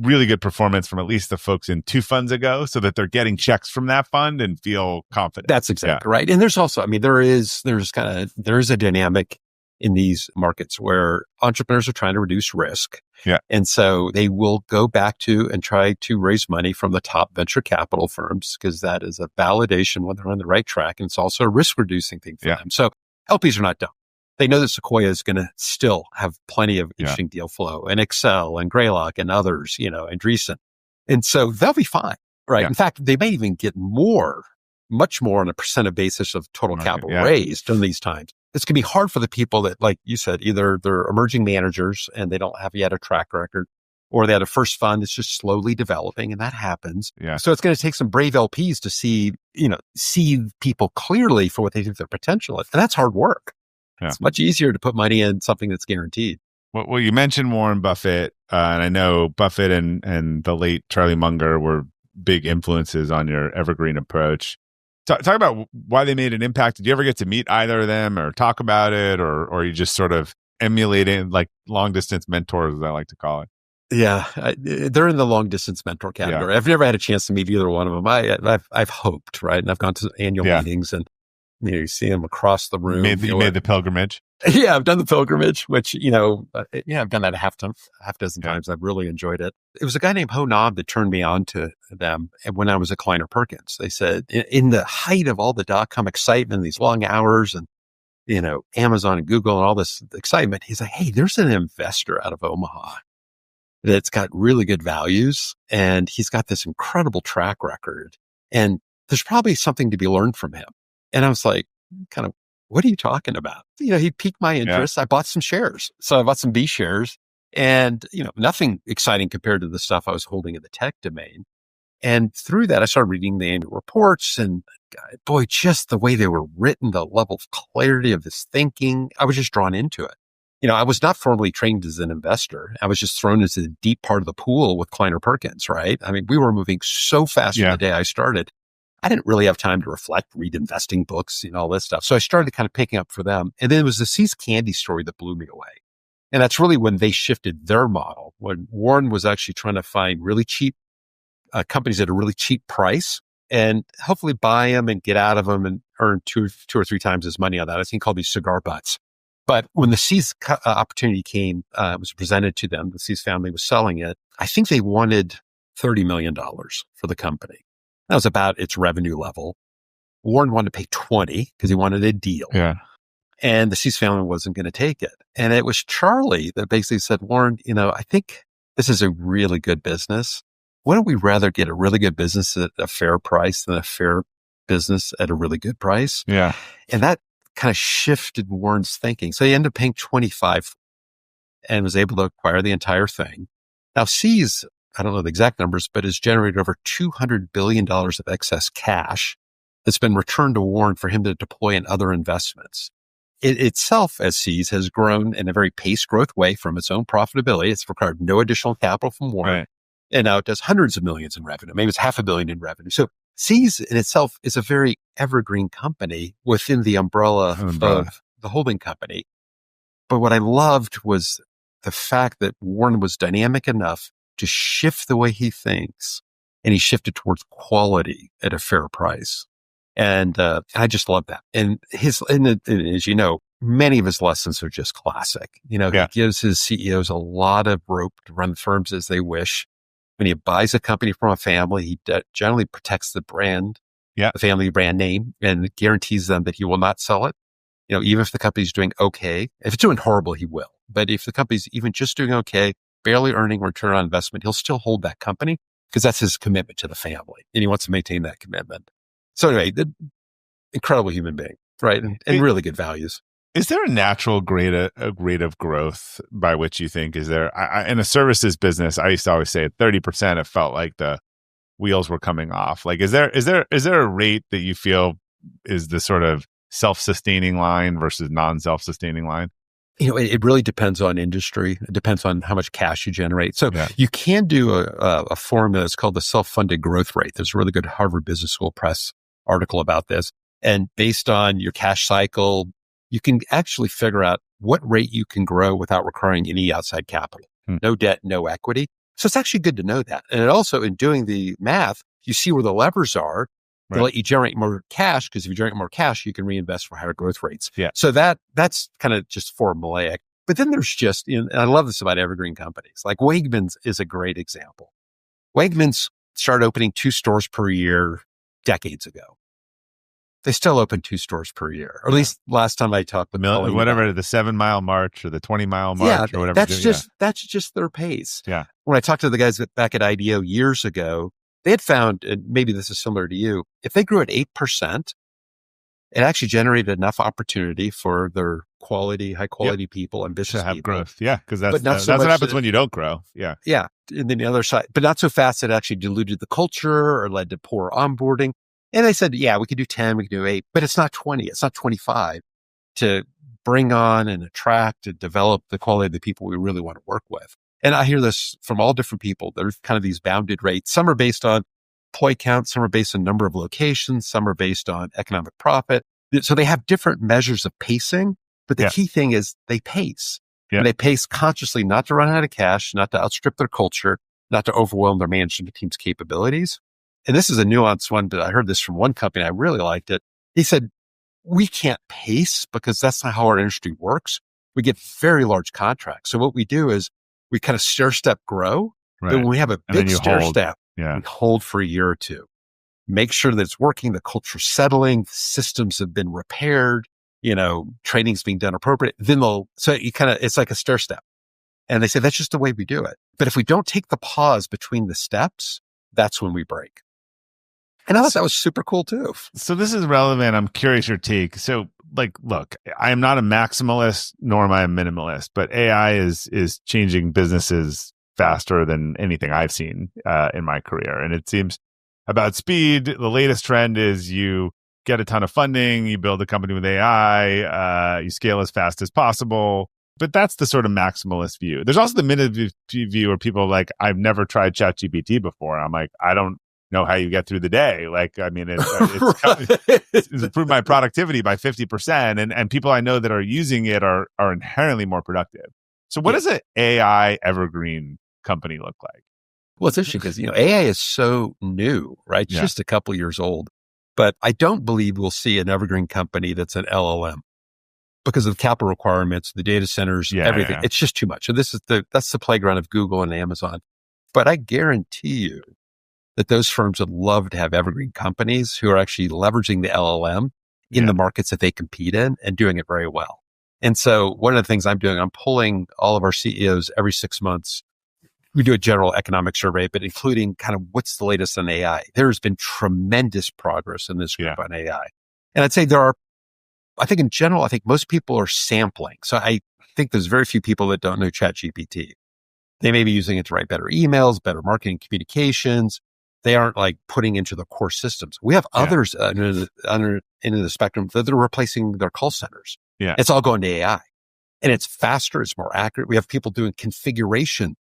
really good performance from at least the folks in 2 funds ago, so that they're getting checks from that fund and feel confident. That's exactly right. And there's also, there is a dynamic in these markets where entrepreneurs are trying to reduce risk. Yeah. And so they will go back to and try to raise money from the top venture capital firms, because that is a validation when they're on the right track. And it's also a risk reducing thing for them. So LPs are not dumb. They know that Sequoia is going to still have plenty of interesting deal flow, and Excel and Greylock and others, and Andreessen. And so they'll be fine, right? Yeah. In fact, they may even get much more on a percentage basis of total capital raised during these times. It's going to be hard for the people that, like you said, either they're emerging managers and they don't have yet a track record, or they had a first fund that's just slowly developing, and that happens. Yeah. So it's going to take some brave LPs to see people clearly for what they think their potential is. And that's hard work. Yeah. It's much easier to put money in something that's guaranteed. Well, you mentioned Warren Buffett, and I know Buffett and the late Charlie Munger were big influences on your evergreen approach. Talk about why they made an impact. Did you ever get to meet either of them or talk about it, or you just sort of emulating, like long distance mentors, as I like to call it? Yeah, they're in the long distance mentor category. I've never had a chance to meet either one of them. I've hoped, right? And I've gone to annual meetings, and you see them across the room. You made the pilgrimage. Yeah, I've done the pilgrimage, which, I've done that a half dozen times. I've really enjoyed it. It was a guy named Ho Nam that turned me on to them when I was at Kleiner Perkins. They said in the height of all the .com excitement, these long hours and, Amazon and Google and all this excitement, he's like, hey, there's an investor out of Omaha that's got really good values, and he's got this incredible track record, and there's probably something to be learned from him. And I was like, kind of, what are you talking about? He piqued my interest. Yeah. I bought some shares. So I bought some B shares, and, nothing exciting compared to the stuff I was holding in the tech domain. And through that, I started reading the annual reports, and boy, just the way they were written, the level of clarity of his thinking, I was just drawn into it. I was not formally trained as an investor. I was just thrown into the deep part of the pool with Kleiner Perkins, right? I mean, we were moving so fast from the day I started. I didn't really have time to reflect, read investing books, all this stuff. So I started kind of picking up for them. And then it was the See's Candy story that blew me away. And that's really when they shifted their model, when Warren was actually trying to find really cheap companies at a really cheap price and hopefully buy them and get out of them and earn two or three times his money on that. I think called these cigar butts. But when the See's opportunity came, it was presented to them, the See's family was selling it. I think they wanted $30 million for the company. That was about its revenue level. Warren wanted to pay 20 because he wanted a deal. Yeah. And the See's family wasn't going to take it. And it was Charlie that basically said, Warren, I think this is a really good business. Why don't we rather get a really good business at a fair price than a fair business at a really good price? Yeah. And that kind of shifted Warren's thinking. So he ended up paying 25 and was able to acquire the entire thing. Now, See's, I don't know the exact numbers, but has generated over $200 billion of excess cash that's been returned to Warren for him to deploy in other investments. It itself, as See's, has grown in a very paced growth way from its own profitability. It's required no additional capital from Warren. Right. And now it does hundreds of millions in revenue. Maybe it's $500 million in revenue. So Seas in itself is a very evergreen company within the umbrella of the holding company. But what I loved was the fact that Whorton was dynamic enough to shift the way he thinks, and he shifted towards quality at a fair price. And I just love that. And as you know, many of his lessons are just classic. He gives his CEOs a lot of rope to run firms as they wish. When he buys a company from a family, he generally protects the brand, the family brand name, and guarantees them that he will not sell it. Even if the company's doing okay. If it's doing horrible, he will. But if the company's even just doing okay, barely earning return on investment, he'll still hold that company because that's his commitment to the family. And he wants to maintain that commitment. So anyway, incredible human being, right? And really good values. Is there a natural rate of growth by which you think is there? In a services business, I used to always say at 30%, it felt like the wheels were coming off. Like, is there a rate that you feel is the sort of self-sustaining line versus non-self-sustaining line? It really depends on industry. It depends on how much cash you generate. So you can do a formula. It's called the self-funded growth rate. There's a really good Harvard Business School Press article about this. And based on your cash cycle, you can actually figure out what rate you can grow without requiring any outside capital. No debt, no equity. So it's actually good to know that. And it also, in doing the math, you see where the levers are to let you generate more cash, because if you generate more cash, you can reinvest for higher growth rates. So that's kind of just formulaic. But then there's just, and I love this about evergreen companies. Like Wegmans is a great example. Wegmans started opening 2 stores per year decades ago. They still open 2 stores per year, or at least last time I talked with whatever, the 7-mile march or the 20-mile march or whatever. That's just their pace. Yeah. When I talked to the guys back at IDEO years ago, they had found, and maybe this is similar to you, if they grew at 8%, it actually generated enough opportunity for their high quality people, ambitious to have people. growth. Yeah, because that's what happens when you don't grow. Yeah. Yeah. And then the other side, but not so fast it actually diluted the culture or led to poor onboarding. And they said, we could do 10, we could do 8, but it's not 20, it's not 25 to bring on and attract and develop the quality of the people we really want to work with. And I hear this from all different people. There's kind of these bounded rates. Some are based on employee count, some are based on number of locations, some are based on economic profit. So they have different measures of pacing, but the key thing is they pace. And they pace consciously, not to run out of cash, not to outstrip their culture, not to overwhelm their management team's capabilities. And this is a nuanced one, but I heard this from one company. I really liked it. He said, we can't pace because that's not how our industry works. We get very large contracts. So what we do is we kind of stair-step grow. But when we have a big stair-step, we hold for a year or two. Make sure that it's working, the culture's settling, the systems have been repaired, training's being done appropriate. Then it's like a stair-step. And they say, that's just the way we do it. But if we don't take the pause between the steps, that's when we break. And I thought that was super cool too. So this is relevant. I'm curious your take. So look, I am not a maximalist, nor am I a minimalist, but AI is changing businesses faster than anything I've seen in my career. And it seems about speed. The latest trend is you get a ton of funding, you build a company with AI, you scale as fast as possible. But that's the sort of maximalist view. There's also the minute view where people are like, I've never tried ChatGPT before. I'm like, I don't know how you get through the day. It's improved my productivity by 50%. And people I know that are using it are inherently more productive. So what does an AI evergreen company look like? Well, it's interesting because, AI is so new, right? It's just a couple years old. But I don't believe we'll see an evergreen company that's an LLM because of the capital requirements, the data centers, everything. Yeah. It's just too much. So that's the playground of Google and Amazon. But I guarantee you that those firms would love to have evergreen companies who are actually leveraging the LLM in the markets that they compete in and doing it very well. And so one of the things I'm doing, I'm pulling all of our CEOs every 6 months. We do a general economic survey, but including kind of what's the latest on AI. There's been tremendous progress in this group on AI. And I'd say I think in general, most people are sampling. So I think there's very few people that don't know ChatGPT. They may be using it to write better emails, better marketing communications. They aren't putting into the core systems. We have others under the spectrum that are replacing their call centers. Yeah. It's all going to AI. And it's faster, it's more accurate. We have people doing configuration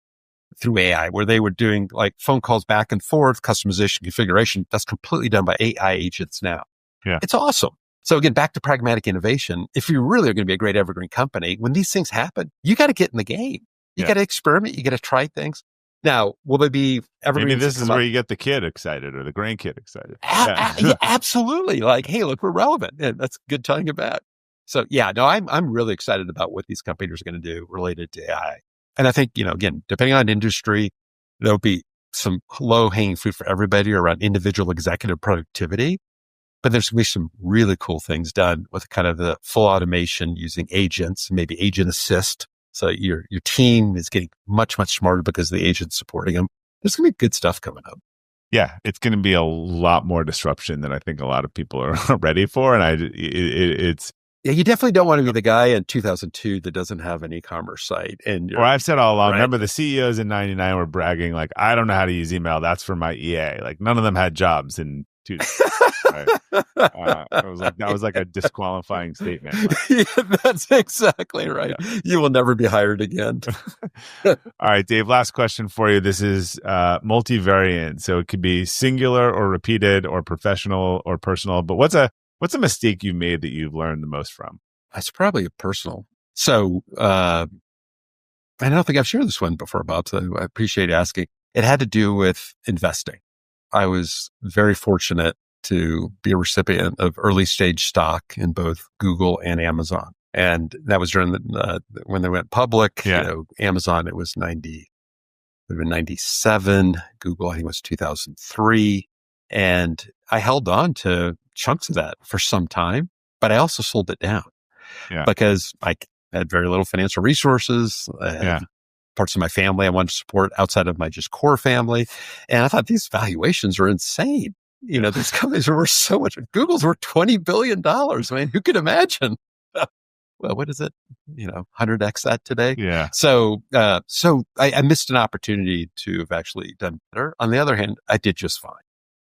through AI, where they were doing like phone calls back and forth, customization, configuration. That's completely done by AI agents now. Yeah. It's awesome. So again, back to pragmatic innovation. If you really are going to be a great evergreen company, when these things happen, you got to get in the game. You got to experiment. You got to try things. Now, will there be evergreens? Maybe this is where you get the kid excited or the grandkid excited. Yeah, absolutely. Like, hey, look, we're relevant. Yeah, that's good telling about. So yeah, no, I'm really excited about what these companies are going to do related to AI. And I think, again, depending on industry, there'll be some low hanging fruit for everybody around individual executive productivity. But there's going to be some really cool things done with kind of the full automation using agents, maybe agent assist. So your team is getting much, much smarter because the agent's supporting them. There's going to be good stuff coming up. Yeah, it's going to be a lot more disruption than I think a lot of people are ready for. And it's... Yeah, you definitely don't want to be the guy in 2002 that doesn't have an e-commerce site. Or I've said all along, remember the CEOs in 99 were bragging like, I don't know how to use email. That's for my EA. Like none of them had jobs in 2000. Right. That was like a disqualifying statement. Yeah, that's exactly right. Yeah. You will never be hired again. All right, Dave, last question for you. This is multivariant. So it could be singular or repeated or professional or personal. But what's a mistake you made that you've learned the most from? It's probably a personal. So I don't think I've shared this one before, Bob, so I appreciate asking. It had to do with investing. I was very fortunate to be a recipient of early stage stock in both Google and Amazon. And that was during when they went public. Yeah. Amazon, it was 97. Google, I think it was 2003. And I held on to chunks of that for some time, but I also sold it down because I had very little financial resources. Parts of my family I wanted to support outside of my just core family. And I thought these valuations are insane. These companies are worth so much. Google's worth $20 billion. I mean, who could imagine? Well, what is it? 100x that today. Yeah. So I missed an opportunity to have actually done better. On the other hand, I did just fine.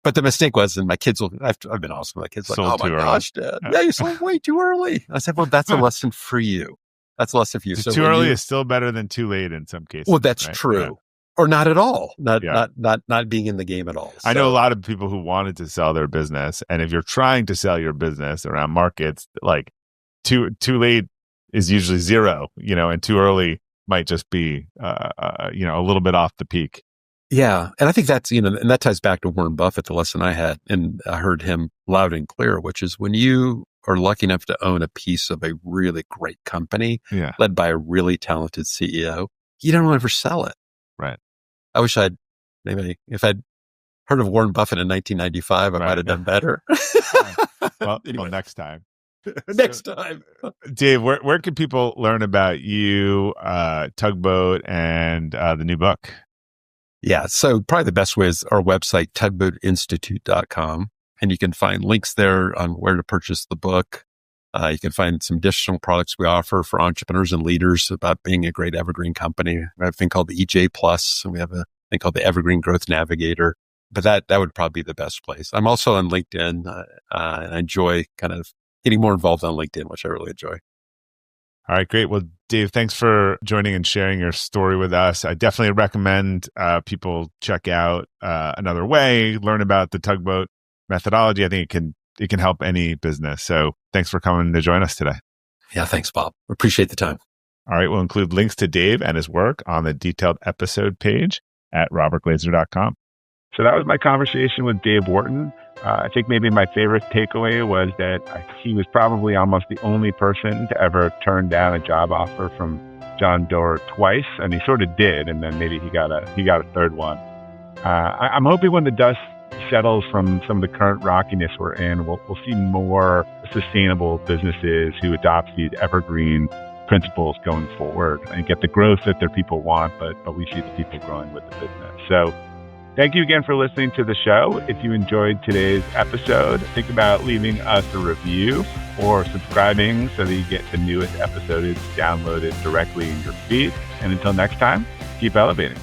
But the mistake was, and my kids I've been awesome. My kids like, oh my gosh, Dad. Yeah, you sold way too early. I said, well, that's a lesson for you. That's a lesson for you. So too early is still better than too late in some cases. Well, that's true. Yeah. Or not at all. Not being in the game at all. So. I know a lot of people who wanted to sell their business. And if you're trying to sell your business around markets, like too late is usually zero, and too early might just be, a little bit off the peak. Yeah. And I think that's, and that ties back to Warren Buffett, the lesson I had, and I heard him loud and clear, which is when you are lucky enough to own a piece of a really great company led by a really talented CEO, you don't ever sell it. Right. I wish if I'd heard of Warren Buffett in 1995, I might have done better. Well, next time. Next time. Dave, where can people learn about you, Tugboat, and the new book? Yeah. So probably the best way is our website, tugboatinstitute.com. And you can find links there on where to purchase the book. You can find some additional products we offer for entrepreneurs and leaders about being a great evergreen company. We have a thing called the EJ Plus, and we have a thing called the Evergreen Growth Navigator. But that would probably be the best place. I'm also on LinkedIn, and I enjoy kind of getting more involved on LinkedIn, which I really enjoy. All right, great. Well, Dave, thanks for joining and sharing your story with us. I definitely recommend people check out Another Way, learn about the Tugboat methodology. I think it can help any business. So thanks for coming to join us today. Yeah, thanks, Bob. Appreciate the time. All right, we'll include links to Dave and his work on the detailed episode page at robertglazer.com. So that was my conversation with Dave Whorton. I think maybe my favorite takeaway was that he was probably almost the only person to ever turn down a job offer from John Doerr twice, and he sort of did, and then maybe he got a third one. I'm hoping when the dust settles from some of the current rockiness we're in, we'll see more sustainable businesses who adopt these evergreen principles going forward and get the growth that their people want, but we see the people growing with the business. So thank you again for listening to the show. If you enjoyed today's episode, think about leaving us a review or subscribing so that you get the newest episode downloaded directly in your feed. And until next time, keep elevating.